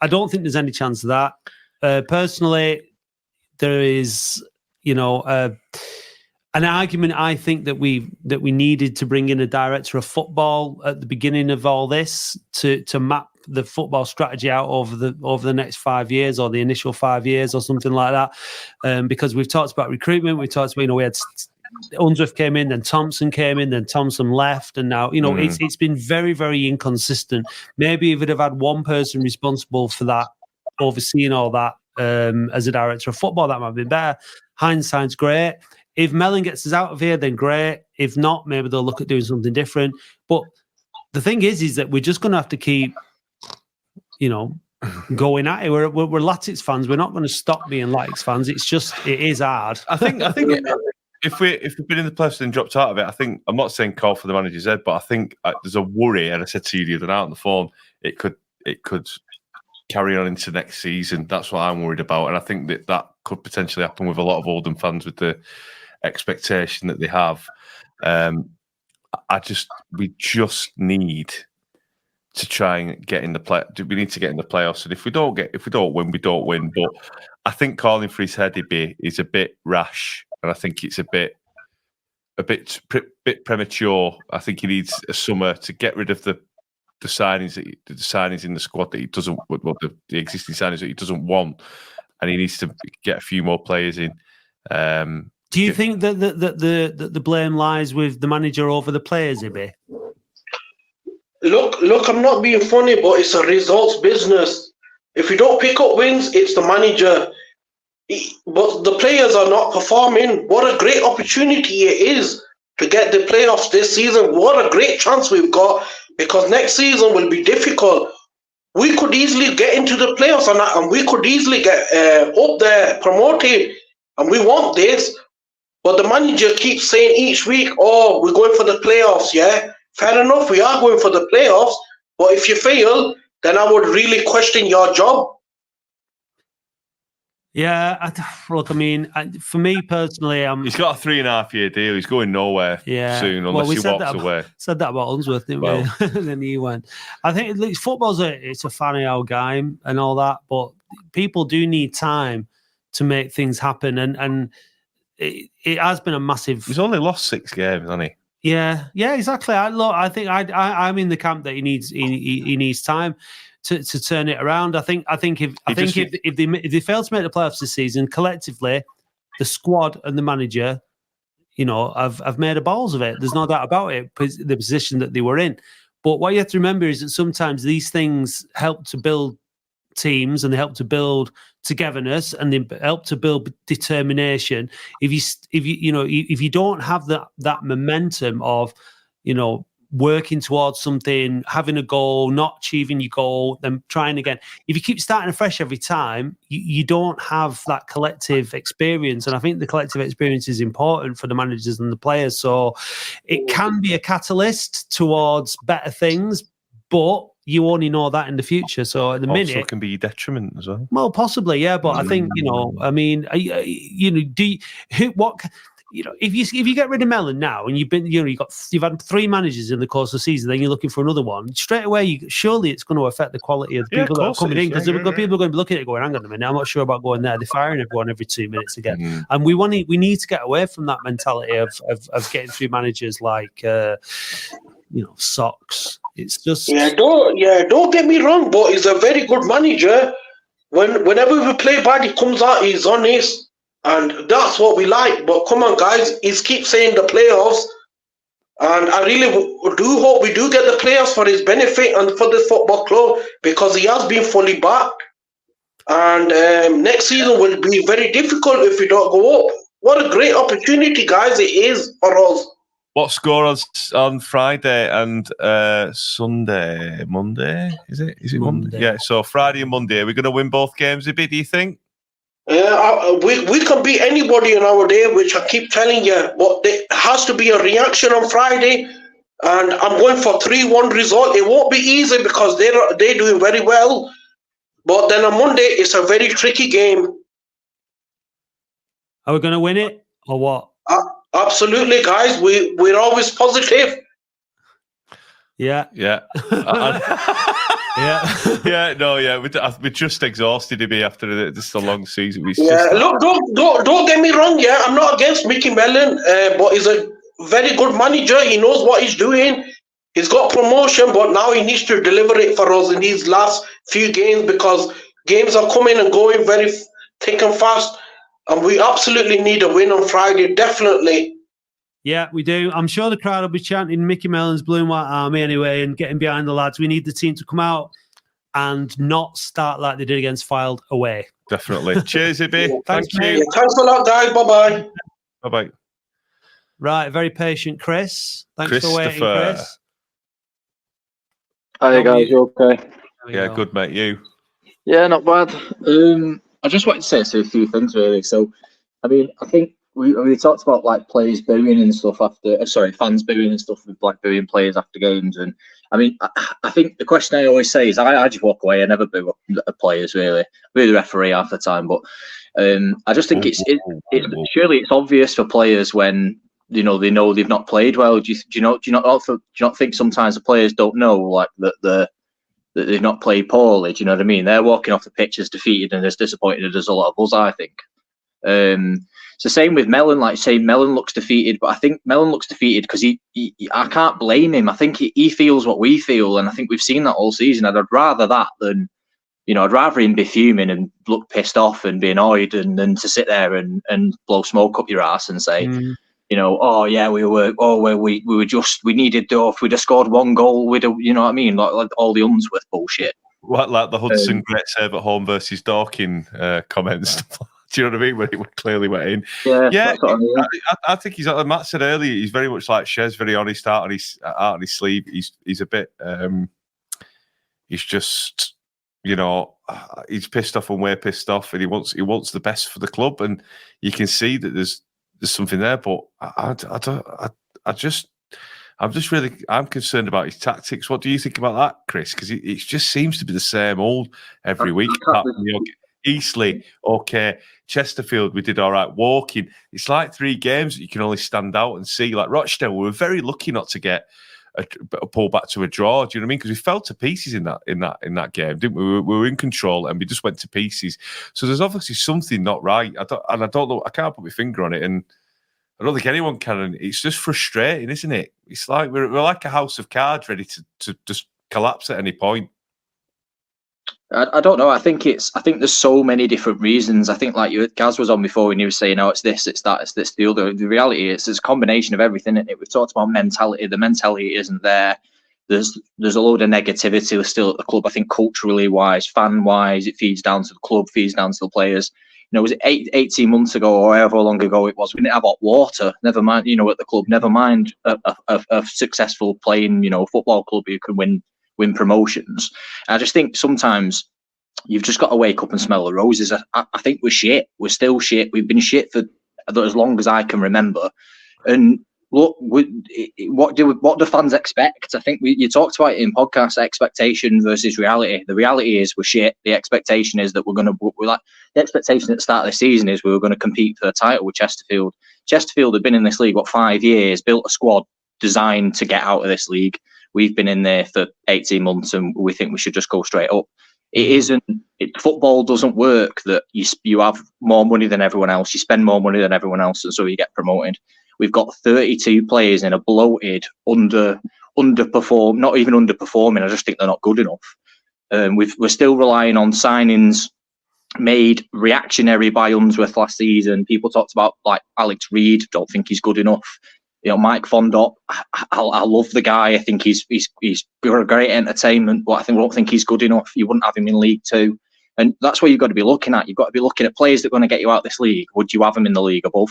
I don't think there's any chance of that. Personally, there is an argument. I think that we needed to bring in a director of football at the beginning of all this to map the football strategy out over the next 5 years or the initial 5 years or something like that. Because we've talked about recruitment, we've talked about, we had Unsworth came in, then Thompson came in, then Thompson left, and now it's been very, very inconsistent. Maybe if it have had one person responsible for that, overseeing all that as a director of football, that might have been better. Hindsight's great. If Mellon gets us out of here, then great. If not, maybe they'll look at doing something different. But the thing is that we're just going to have to keep, going at it. We're Latics fans. We're not going to stop being Latics fans. It is hard. I think if we've been in the playoffs and dropped out of it, I'm not saying call for the manager's head, but I think there's a worry, and I said to you the other night on the phone, it could carry on into next season. That's what I'm worried about, and I think that could potentially happen with a lot of Oldham fans with the expectation that they have. We just need to try and get in the play. We need to get in the playoffs, and if we don't win, we don't win. But I think calling for his head is a bit rash. And I think it's a bit premature. I think he needs a summer to get rid of the signings in the squad that he doesn't, the existing signings that he doesn't want, and he needs to get a few more players in. Do you think that the blame lies with the manager over the players, Ibi? Look, I'm not being funny, but it's a results business. If you don't pick up wins, it's the manager. But the players are not performing. What a great opportunity it is to get the playoffs this season. What a great chance we've got, because next season will be difficult. We could easily get into the playoffs and we could easily get up there, promoted, and we want this. But the manager keeps saying each week, oh, we're going for the playoffs, yeah? Fair enough, we are going for the playoffs, but if you fail, then I would really question your job. Yeah, look, for me personally, he's got a 3.5-year deal. He's going nowhere soon unless he walks away. Said that about Unsworth, didn't we? Then he went. I think football's it's a funny old game and all that, but people do need time to make things happen, and it has been a massive. He's only lost 6 games, hasn't he? Yeah, exactly. I think I'm in the camp that he needs time to turn it around. I think if they fail to make the playoffs this season, collectively, the squad and the manager, have made a balls of it. There's no doubt about it. The position that they were in. But what you have to remember is that sometimes these things help to build teams, and they help to build togetherness, and they help to build determination. If you don't have that momentum of working towards something, having a goal, not achieving your goal, then trying again. If you keep starting afresh every time, you don't have that collective experience. And I think the collective experience is important for the managers and the players. So it can be a catalyst towards better things, but you only know that in the future. So at the minute, also can be detriment as well. Well, possibly, yeah. But I think if you get rid of Mellon now, and you've had 3 managers in the course of the season, then you're looking for another one straight away. Surely it's going to affect the quality of the people that are coming in, because people are going to be looking at it going, hang on a minute, I'm not sure about going there. They're firing everyone every 2 minutes again, and we need to get away from that mentality of getting through managers like Socks. It's just don't get me wrong, but he's a very good manager. Whenever we play bad, he comes out, he's honest. And that's what we like. But come on, guys, he keeps saying the playoffs. And I really do hope we do get the playoffs for his benefit and for the football club, because he has been fully backed. And next season will be very difficult if we don't go up. What a great opportunity, guys, it is for us. What score on Friday and Sunday? Monday? Is it Monday? Yeah, so Friday and Monday. Are we going to win both games, Ibi, do you think? We can beat anybody in our day, which I keep telling you, but there has to be a reaction on Friday, and I'm going for 3-1 result. It won't be easy because they're doing very well, but then on Monday it's a very tricky game. Are we going to win it or what? Absolutely, guys. We're always positive. Yeah. We're just exhausted to be after this a long season. Look, don't get me wrong. Yeah, I'm not against Mickey Mellon, but he's a very good manager. He knows what he's doing. He's got promotion, but now he needs to deliver it for us in these last few games because games are coming and going very thick and fast. And we absolutely need a win on Friday, definitely. Yeah, we do. I'm sure the crowd will be chanting Mickey Mellon's Blue and White Army anyway and getting behind the lads. We need the team to come out and not start like they did against Fylde away. Definitely. Cheers, Ibby. Thank you. Yeah, thanks a lot, guys. Bye-bye. Bye-bye. Right, very patient Chris. Thanks for waiting, Chris. Hi, guys. You okay? Yeah, good, mate. You? Yeah, not bad. I just wanted to say a few things, really. So, I mean, I think we talked about like players booing and stuff after, fans booing and stuff with like booing players after games. And I mean, I think the question I always say is I just walk away. I never boo players, really. I boo the referee half the time. But I just think surely it's obvious for players when they know they've not played well. Do you not think sometimes the players don't know like that they've not played poorly? Do you know what I mean? They're walking off the pitch as defeated and as disappointed as a lot of us, I think. So same with Mellon. Like say Mellon looks defeated, but I think Mellon looks defeated because I can't blame him. I think he feels what we feel, and I think we've seen that all season. I'd rather that than I'd rather him be fuming and look pissed off and be annoyed, and than to sit there and blow smoke up your ass and say. Oh yeah, we needed if we'd have scored one goal, we'd have, you know what I mean, like all the Unsworth bullshit. What, like the Hudson great save at home versus Dorking comments? Do you know what I mean? When it clearly went in. Yeah. I think he's like Matt said earlier. He's very much like Shez, very honest out on his sleeve. He's a bit. He's just, he's pissed off and we're pissed off, and he wants the best for the club, and you can see that there's something there, but I'm concerned about his tactics. What do you think about that, Chris? Because it just seems to be the same old every week. Eastleigh, okay. Chesterfield, we did all right. Walking, it's like 3 games that you can only stand out and see. Like Rochdale, we were very lucky not to get a pull back to a draw. Do you know what I mean? Because we fell to pieces in that game, didn't we? We were in control and we just went to pieces. So there's obviously something not right. I don't know. I can't put my finger on it, and I don't think anyone can. And it's just frustrating, isn't it? It's like we're like a house of cards, ready to just collapse at any point. I don't know. I think there's so many different reasons. I think like Gaz was on before when he was saying, it's this, it's that, it's this, the other. The reality is it's a combination of everything. We've talked about mentality. The mentality isn't there. There's a load of negativity still at the club. I think culturally wise, fan wise, it feeds down to the club, feeds down to the players. Was it 18 months ago or however long ago it was? We didn't have hot water. Never mind, at the club. Never mind a successful playing, football club who can win promotions. I just think sometimes you've just got to wake up and smell the roses. I think we're shit. We're still shit. We've been shit for as long as I can remember. And look, what do fans expect? I think you talked about it in podcast, expectation versus reality. The reality is we're shit. The expectation is that the expectation at the start of the season is we were going to compete for the title with Chesterfield. Chesterfield had been in this league 5 years, built a squad designed to get out of this league. We've been in there for 18 months and we think we should just go straight up. It isn't. Football doesn't work that you have more money than everyone else, you spend more money than everyone else, and so you get promoted. We've got 32 players in a bloated, not even underperforming. I just think they're not good enough. We're still relying on signings made reactionary by Unsworth last season. People talked about like Alex Reid. Don't think he's good enough. Mike Fondop, I love the guy. I think he's got a great entertainment, but I don't think he's good enough. You wouldn't have him in League Two, and that's what you've got to be looking at. You've got to be looking at players that are going to get you out of this league. Would you have them in the league above?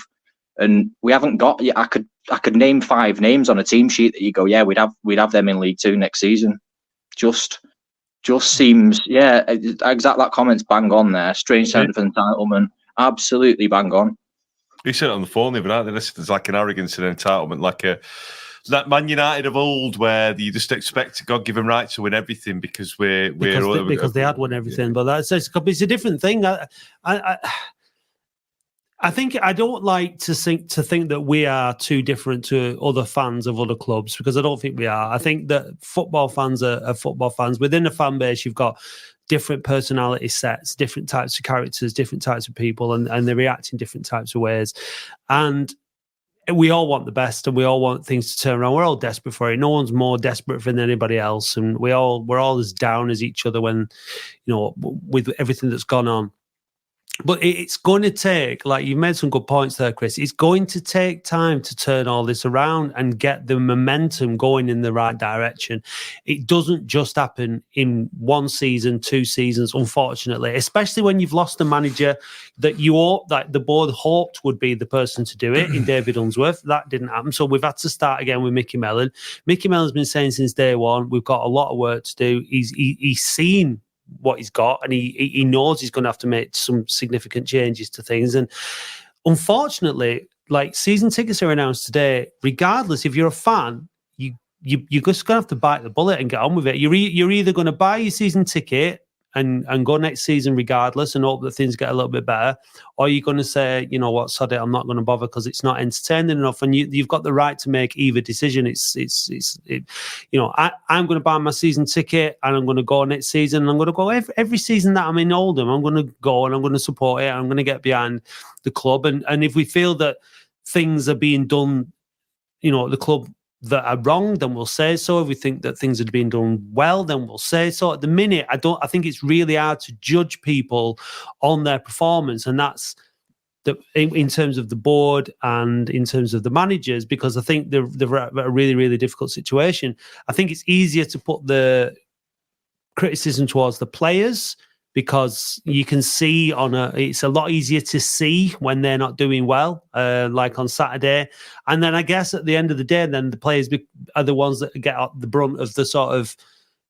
And we haven't got. I could name 5 names on a team sheet that you go, yeah, we'd have them in League Two next season. Just seems, yeah, exact that comment's bang on there. Strange sense of entitlement, absolutely bang on. He said it on the phone the other night. There's like an arrogance and entitlement, like that Man United of old, where you just expect God given right to win everything because because they had won everything. But it's a different thing. I think I don't like to think that we are too different to other fans of other clubs, because I don't think we are. I think that football fans are football fans. Within a fan base, you've got different personality sets, different types of characters, different types of people, and they react in different types of ways. And we all want the best and we all want things to turn around. We're all desperate for it. No one's more desperate for it than anybody else. And we're all as down as each other when, with everything that's gone on. But it's going to take, like you've made some good points there, Chris, it's going to take time to turn all this around and get the momentum going in the right direction. It doesn't just happen in 1 season, 2 seasons, unfortunately, especially when you've lost a manager that the board hoped would be the person to do it in David Unsworth. That didn't happen. So we've had to start again with Mickey Mellon. Mickey Mellon's been saying since day one, we've got a lot of work to do. He's seen what he's got, and he knows he's going to have to make some significant changes to things. And unfortunately, like, season tickets are announced today. Regardless, if you're a fan, you're just going to have to bite the bullet and get on with it. You're either going to buy your season ticket and go next season regardless and hope that things get a little bit better, or you're going to say, you know what, sod it, I'm not going to bother because it's not entertaining enough. And you've got the right to make either decision. I'm going to buy my season ticket and I'm going to go next season, and I'm going to go every season that I'm in Oldham. I'm going to go and I'm going to support it. I'm going to get behind the club. And if we feel that things are being done, at the club, that are wrong, then we'll say so. If we think that things are being done well, then we'll say so. At the minute, I think it's really hard to judge people on their performance, and that's in terms of the board and in terms of the managers, because I think they're at a really, really difficult situation. I think it's easier to put the criticism towards the players, because you can see it's a lot easier to see when they're not doing well, like on Saturday. And then I guess at the end of the day, then the players are the ones that get the brunt of the sort of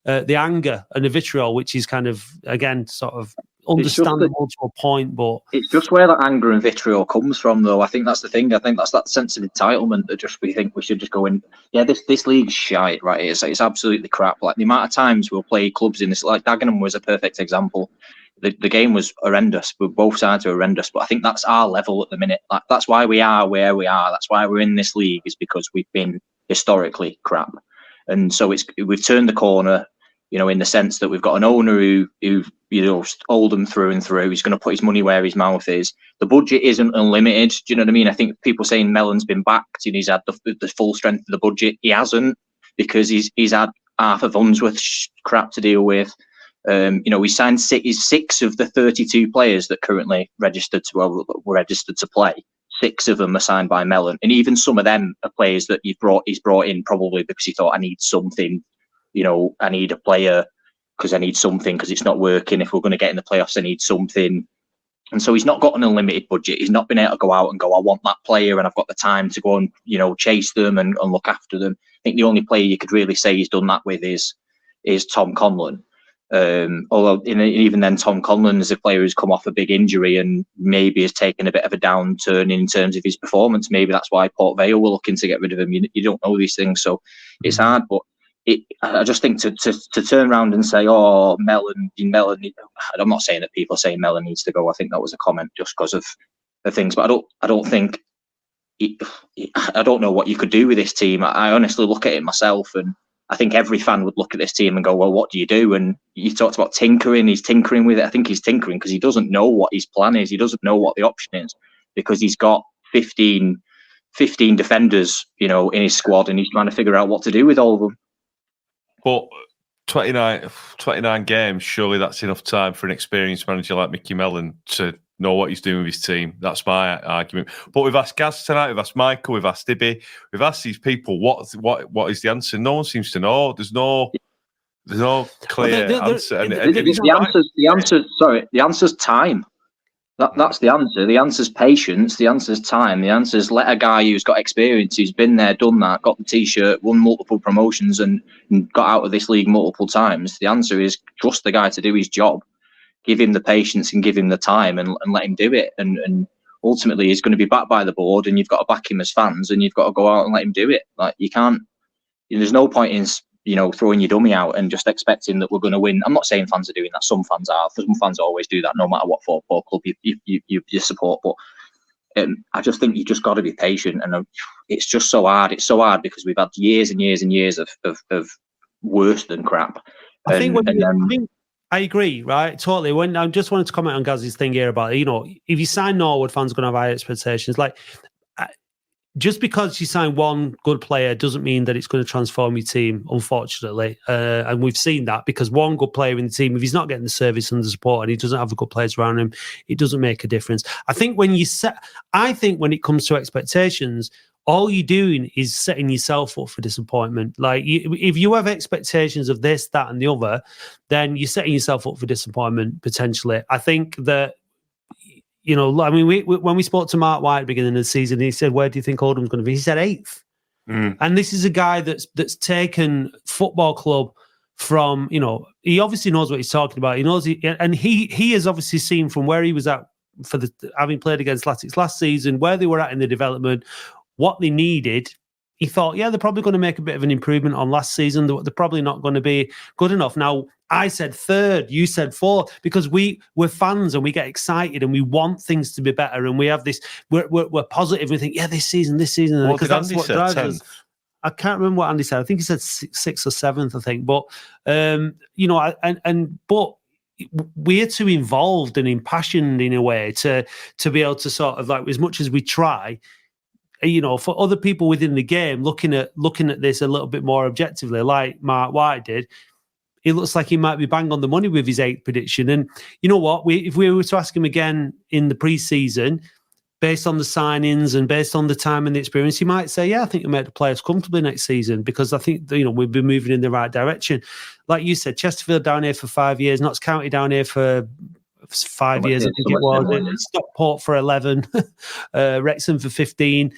the anger and the vitriol, which is kind of, again, sort of understandable to a point. But it's just where that anger and vitriol comes from, though. I think that's the thing. I think that's that sense of entitlement that we think we should just go in. Yeah, this league's shite, right? It's absolutely crap. Like, the amount of times we'll play clubs in this, like Dagenham was a perfect example. The game was horrendous, but both sides are horrendous. But I think that's our level at the minute. Like, that's why we are where we are. That's why we're in this league, is because we've been historically crap. And so we've turned the corner, in the sense that we've got an owner who Oldham through and through. He's going to put his money where his mouth is. The budget isn't unlimited. Do you know what I mean? I think people saying Mellon's been backed and he's had the full strength of the budget. He hasn't, because he's had half of Unsworth's crap to deal with. We signed six of the 32 players that currently were registered to play. 6 of them are signed by Mellon, and even some of them are players that he's brought in probably because he thought, I need something. I need a player because I need something, because it's not working. If we're going to get in the playoffs, I need something. And so he's not got an unlimited budget. He's not been able to go out and go, I want that player, and I've got the time to go and, chase them and look after them. I think the only player you could really say he's done that with is Tom Conlon. Although even then, Tom Conlon is a player who's come off a big injury and maybe has taken a bit of a downturn in terms of his performance. Maybe that's why Port Vale were looking to get rid of him. You don't know these things, so it's hard. But I just think to turn around and say, oh, Mellon. I'm not saying that people are saying Mellon needs to go. I think that was a comment just because of the things. But I don't think. I don't know what you could do with this team. I honestly look at it myself, and I think every fan would look at this team and go, well, what do you do? And you talked about tinkering. He's tinkering with it. I think he's tinkering because he doesn't know what his plan is. He doesn't know what the option is, because he's got 15 defenders, in his squad, and he's trying to figure out what to do with all of them. But 29 games, surely that's enough time for an experienced manager like Mickey Mellon to know what he's doing with his team. That's my argument. But we've asked Gaz tonight, we've asked Michael, we've asked Ibby, we've asked these people what is the answer. No one seems to know. There's no clear answer. The answer's time. That's the answer. The answer's patience. The answer's time. The answer's let a guy who's got experience, who's been there, done that, got the T-shirt, won multiple promotions, and got out of this league multiple times. The answer is trust the guy to do his job. Give him the patience and give him the time, and let him do it. And ultimately, he's going to be backed by the board, and you've got to back him as fans, and you've got to go out and let him do it. Like, you can't. There's no point in throwing your dummy out and just expecting that we're going to win. I'm not saying fans are doing that. Some fans are. Some fans always do that, no matter what football club you support. But I just think you just got to be patient, and it's just so hard. It's so hard because we've had years and years and years of worse than crap. I agree, right? Totally. When I just wanted to comment on Gaz's thing here about, if you sign Norwood, fans are going to have high expectations. Like, just because you sign one good player doesn't mean that it's going to transform your team, unfortunately. And we've seen that because one good player in the team, if he's not getting the service and the support and he doesn't have a good players around him, it doesn't make a difference. I think when it comes to expectations, all you're doing is setting yourself up for disappointment. Like if you have expectations of this, that, and the other, then you're setting yourself up for disappointment potentially. I think that, I mean, when we spoke to Mark White at the beginning of the season, he said, "Where do you think Oldham's going to be?" He said 8th. And this is a guy that's taken football club from, he obviously knows what he's talking about. He knows and he has obviously seen from where he was at having played against Latics last season, where they were at in the development, what they needed. He thought, they're probably going to make a bit of an improvement on last season. They're probably not going to be good enough. Now, I said 3rd, you said 4th, because we're fans and we get excited and we want things to be better. And we have this, we're positive. We think, this season. What did Andy say? 10th? I can't remember what Andy said. I think he said 6th or 7th, I think. But, but we're too involved and impassioned in a way to be able to sort of, like, as much as we try, for other people within the game, looking at this a little bit more objectively, like Mark White did, it looks like he might be bang on the money with his 8th prediction. And you know what? If we were to ask him again in the pre-season, based on the signings and based on the time and the experience, he might say, I think he'll make the players comfortably next season, because I think, we've been moving in the right direction. Like you said, Chesterfield down here for 5 years, Notts County down here for 5 years, I think it was. Stockport for 11, Wrexham for 15.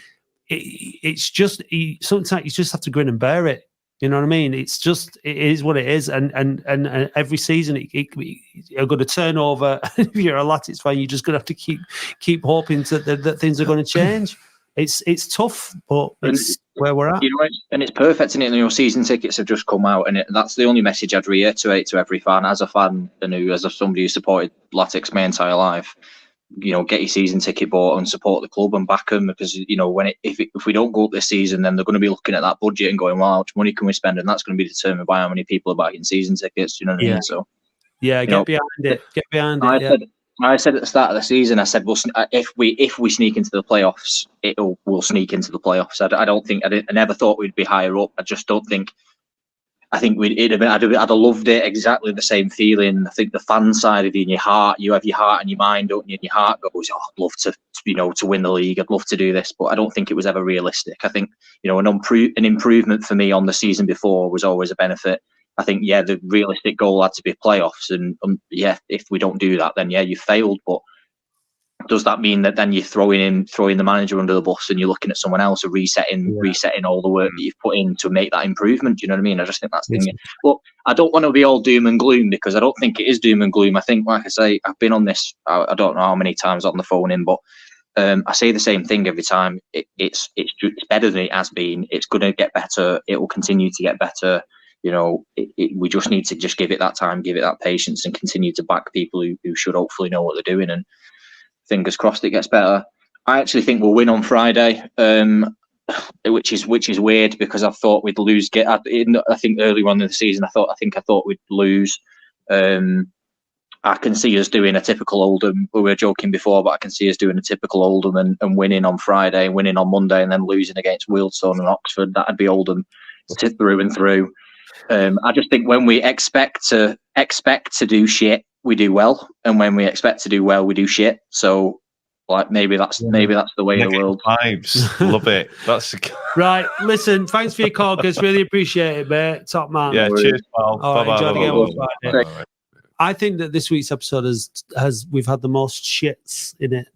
It's just, sometimes you just have to grin and bear it. You know what I mean? It is what it is. And every season you're going to turn over. If you're a Latics fan, you're just going to have to keep hoping that things are going to change. It's tough, but it's where we're at. And it's perfect, isn't it? Your season tickets have just come out, and that's the only message I'd reiterate to every fan. As a fan and as somebody who supported Latics my entire life, get your season ticket bought and support the club and back them, because if we don't go up this season, then they're going to be looking at that budget and going, well, how much money can we spend? And that's going to be determined by how many people are buying season tickets. You know what I mean? So get behind it. Get behind it. I said at the start of the season, I said, well, if we sneak into the playoffs, we'll sneak into the playoffs. I never thought we'd be higher up. I just don't think. I think I'd have loved it, exactly the same feeling. I think the fan side of it, in your heart, you have your heart and your mind, don't you? And your heart goes, I'd love to win the league. I'd love to do this, but I don't think it was ever realistic. I think, an improvement for me on the season before was always a benefit. I think, the realistic goal had to be playoffs, and if we don't do that, then you failed. But does that mean that then you're throwing the manager under the bus and you're looking at someone else and resetting all the work that you've put in to make that improvement? Do you know what I mean? I just think that's the thing. But I don't want to be all doom and gloom, because I don't think it is doom and gloom. I think, like I say, I've been on this, I don't know how many times on the phone in, but I say the same thing every time. It's better than it has been. It's going to get better. It will continue to get better. We just need to just give it that time, give it that patience, and continue to back people who should hopefully know what they're doing. And fingers crossed it gets better. I actually think we'll win on Friday, which is weird, because I thought we'd lose. I think earlier on in the season, I thought we'd lose. I can see us doing a typical Oldham. We were joking before, but I can see us doing a typical Oldham and winning on Friday, winning on Monday, and then losing against Wealdstone and Oxford. That'd be Oldham through and through. I just think when we expect to do shit, we do well, and when we expect to do well, we do shit. So, maybe that's the way of the world. Vibes, love it. That's right. Listen, thanks for your call, guys. Really appreciate it, mate. Top man. Yeah, cheers, pal. Bye-bye. I think that this week's episode has we've had the most shits in it.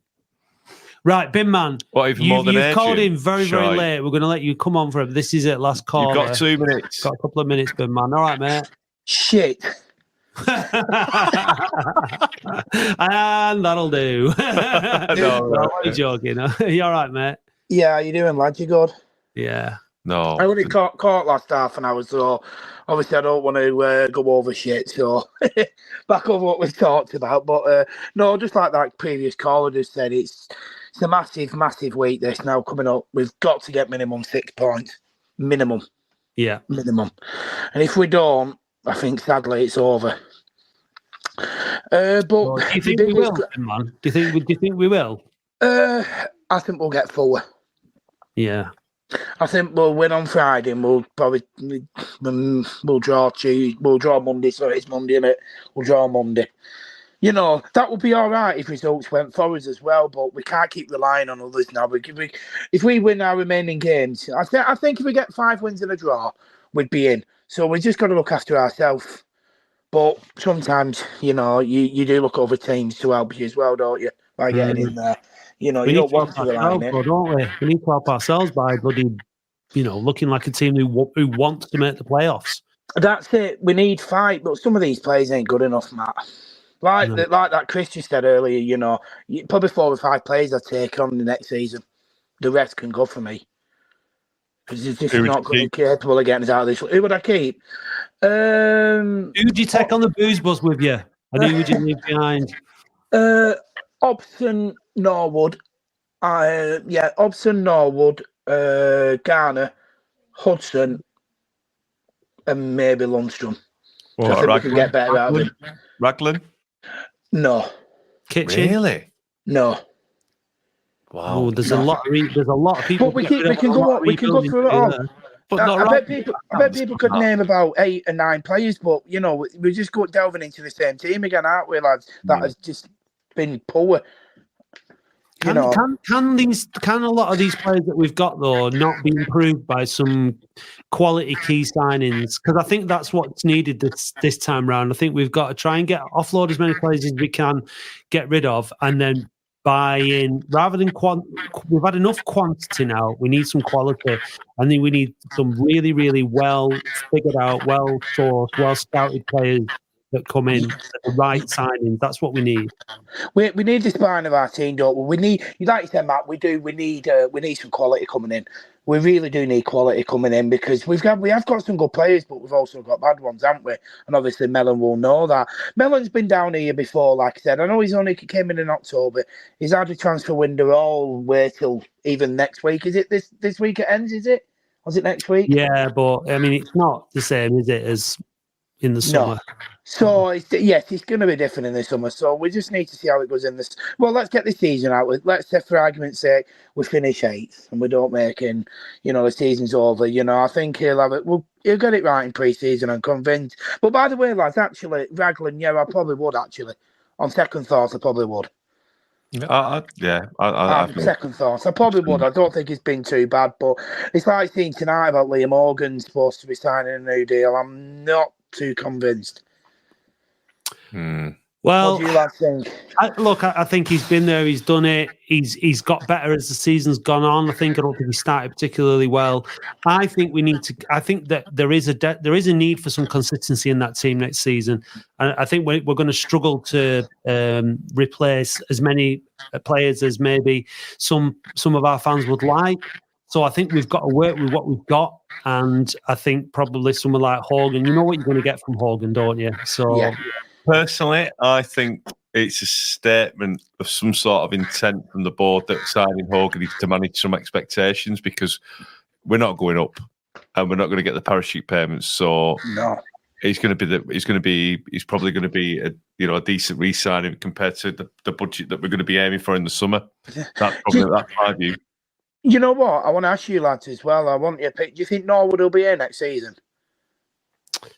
Right, Bin Man. What, even more than you've called in very late. We're going to let you come on for it. This is it, last call. You've got 2 minutes. Got a couple of minutes, Bin Man. All right, mate. Shit. And that'll do. No, I'm joking. You all right, mate? Yeah, how you doing, lad? You good? Yeah. No. I only caught last half an hour, so obviously I don't want to go over shit, so back over what we've talked about. But no, just like that previous caller just said, it's a massive week this now coming up. We've got to get minimum 6 points. Minimum. Yeah. Minimum. And if we don't, I think sadly it's over. But do you think we will, man? Do you think we will? I think we'll get 4. Yeah. I think we'll win on Friday and we'll probably we'll draw Tuesday. We'll draw Monday. Sorry, it's Monday, isn't it? We'll draw Monday. You know, that would be all right if results went for us as well, but we can't keep relying on others now. If we win our remaining games, I think if we get 5 wins and a draw, we'd be in. So we just got to look after ourselves. But sometimes, you know, you do look over teams to help you as well, don't you? By getting in there. You know, you don't want to rely on it. Don't we? We need to help ourselves by bloody, looking like a team who wants to make the playoffs. That's it. We need fight, but some of these players ain't good enough, Matt. Like that Chris just said earlier, you know, probably 4 or 5 players I'd take on the next season. The rest can go for me. Because he's just not going to be capable of getting us out of this. Who would I keep? Who'd you take on the booze bus with you? And who would you leave behind? Hobson, Norwood. Hobson, Norwood, Garner, Hudson, and maybe Lundstrom. Well, I think we can get better out of him. Raglan? No. Kitchen? Really? No. Wow. Oh, there's a lot of people. But we can go through it all. But I bet people could name about 8 or 9 players, but you know, we're just delving into the same team again, aren't we, lads? That has just been poor. Can a lot of these players that we've got though not be improved by some quality key signings? Because I think that's what's needed this time round. I think we've got to try and offload as many players as we can, get rid of, and then buy in rather than we've had enough quantity now. We need some quality. I think we need some really, really well figured out, well sourced, well scouted players that come in at the right signings. That's what we need. We need the spine of our team, don't we? We need, like you said, Matt. We need some quality coming in. We really do need quality coming in because we have got some good players, but we've also got bad ones, haven't we? And obviously, Mellon will know that. Mellon's been down here before, like I said. I know he's only came in October. He's had a transfer window all the way till even next week. Is it this week it ends? Is it? Or is it next week? Yeah, but I mean, it's not the same, is it, as in the summer? No. So it's going to be different in the summer. So we just need to see how it goes in this. Well, let's get the season out. Let's say, for argument's sake, we finish 8th and we don't make in. You know, the season's over. You know, I think he'll have it. He'll get it right in pre-season. I'm convinced. But by the way, lads, actually, Raglan, yeah, I probably would. Actually, on second thought, I probably would. Second thoughts, I probably would. I don't think it's been too bad, but it's like seeing tonight about Liam Morgan supposed to be signing a new deal. I'm not too convinced. Well, what do you like think? I think he's been there. He's done it. He's got better as the season's gone on. I don't think he started particularly well. I think we need to. I think that there is a need for some consistency in that team next season. And I think we're going to struggle to replace as many players as maybe some of our fans would like. So I think we've got to work with what we've got. And I think probably someone like Hogan, you know what you're going to get from Hogan, don't you? So. Yeah. Personally, I think it's a statement of some sort of intent from the board that signing Hogan is to manage some expectations because we're not going up and we're not going to get the parachute payments. So no, he's probably going to be a decent re-signing compared to the budget that we're going to be aiming for in the summer. That's my view. You know what? I want to ask you lads as well. I want you to pick. Do you think Norwood will be here next season?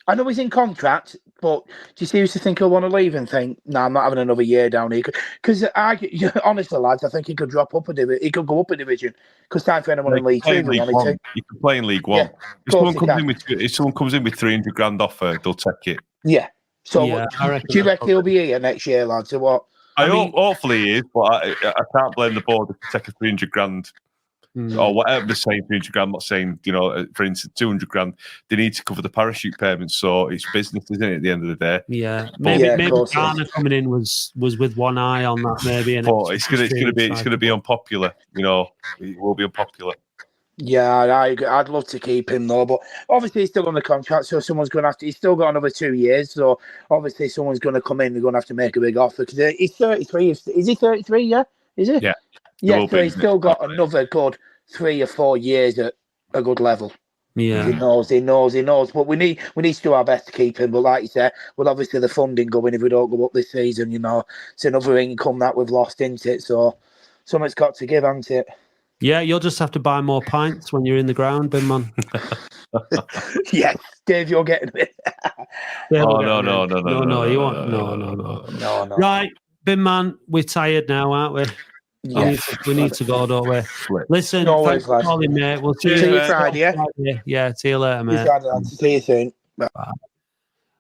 I know he's in contract, but do you seriously think he'll want to leave and think, "No, I'm not having another year down here"? Because honestly, lads, I think he could drop up a division. He could go up a division because time for anyone in League Two. You can play in League One. Yeah, if someone comes in with $300,000 offer, they'll take it. Yeah. So, do you reckon he'll be here next year, lads, or what? Hopefully he is, but I can't blame the board to take a $300,000. Or whatever they're saying, $300,000. I'm not saying, for instance, $200,000. They need to cover the parachute payments, so it's business, isn't it? At the end of the day, yeah. Maybe Garner coming in was with one eye on that, maybe. But it's gonna be unpopular. It will be unpopular. Yeah, I'd love to keep him though, but obviously he's still on the contract, so someone's going to have to. He's still got another 2 years, so obviously someone's going to come in. They're going to have to make a big offer because he's 33. Is he 33? Yeah, is he? Yeah. Yeah, so he's still got another good 3 or 4 years at a good level. Yeah, he knows. But we need to do our best to keep him. But like you said, well, obviously the funding going if we don't go up this season, it's another income that we've lost, isn't it? So something's got to give, hasn't it? Yeah, you'll just have to buy more pints when you're in the ground, bin man. Yes, Dave, you're getting it. No, You won't. No. Right, bin man, we're tired now, aren't we? Yeah. We need to go, don't we? Listen, No thanks worries, for calling, mate. We'll see See you you Friday, yeah? Yeah, see you later, mate. See you soon. Bye.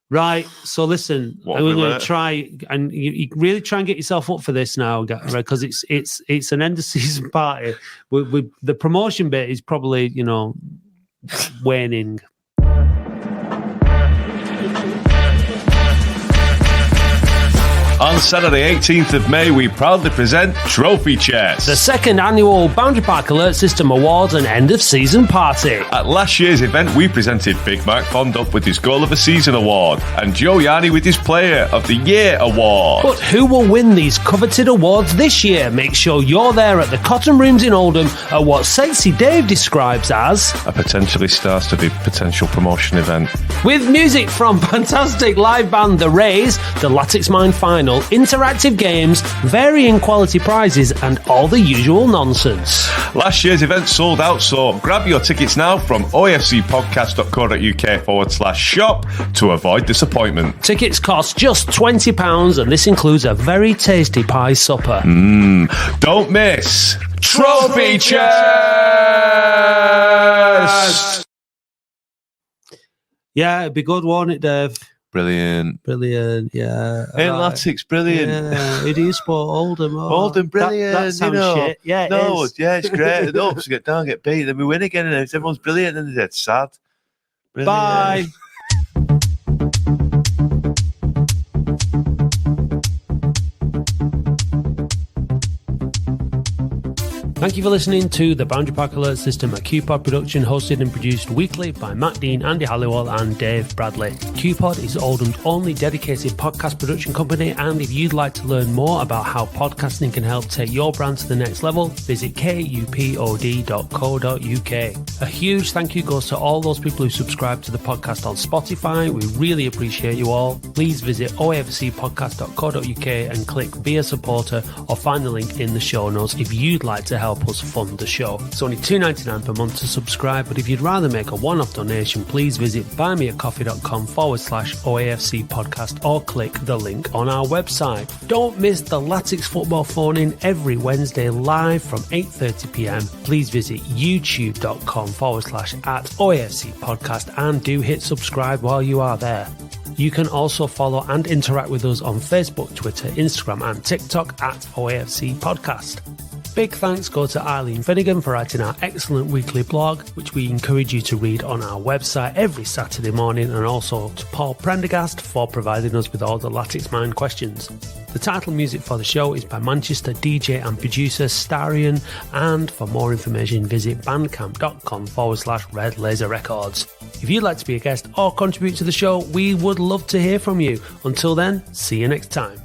Right, so listen, What I'm we going to learnt. try, and you really try and get yourself up for this now, because it's an end of season party. The promotion bit is probably waning. On Saturday, 18th of May, we proudly present Trophy Chess. The second annual Boundary Park Alert System Awards and end of season party. At last year's event, we presented Big Mark Fondup with his Goal of the Season award and Joe Yarney with his Player of the Year award. But who will win these coveted awards this year? Make sure you're there at the Cotton Rooms in Oldham at what Sexy Dave describes as a potentially stars-to-be potential promotion event. with music from fantastic live band The Rays, the Latics Mine Final, interactive games, varying quality prizes, and all the usual nonsense. Last year's event sold out, so grab your tickets now from ofcpodcast.co.uk/shop to avoid disappointment. Tickets cost just £20, and this includes a very tasty pie supper. Don't miss Trophy Chess! Yeah, it'd be good, won't it, Dave? Brilliant. Yeah. Hey, Latics, brilliant. Yeah, it is for Oldham. Oldham, brilliant. That sounds shit. Yeah, it is. Yeah, it's great. The hopes get down, get beat, then we win again, and everyone's brilliant, and it's sad. Brilliant. Bye. Thank you for listening to the Boundary Park Alert System, a QPod production hosted and produced weekly by Matt Dean, Andy Halliwell and Dave Bradley. QPod is Oldham's only dedicated podcast production company, and if you'd like to learn more about how podcasting can help take your brand to the next level, visit kupod.co.uk. A huge thank you goes to all those people who subscribe to the podcast on Spotify. We really appreciate you all. Please visit ofcpodcast.co.uk and click Be a Supporter or find the link in the show notes if you'd like to help us fund the show. It's only $2.99 per month to subscribe, but if you'd rather make a one-off donation, please visit buymeacoffee.com/OAFC podcast or click the link on our website. Don't miss the Latics football phone-in every Wednesday live from 8:30pm. Please visit youtube.com/@OAFC podcast and do hit subscribe while you are there. You can also follow and interact with us on Facebook, Twitter, Instagram and TikTok @OAFC podcast. Big thanks go to Eileen Finnegan for writing our excellent weekly blog, which we encourage you to read on our website every Saturday morning, and also to Paul Prendergast for providing us with all the Latics Mind questions. The title music for the show is by Manchester DJ and producer Starion, and for more information visit bandcamp.com/Red Laser Records. If you'd like to be a guest or contribute to the show, we would love to hear from you. Until then, see you next time.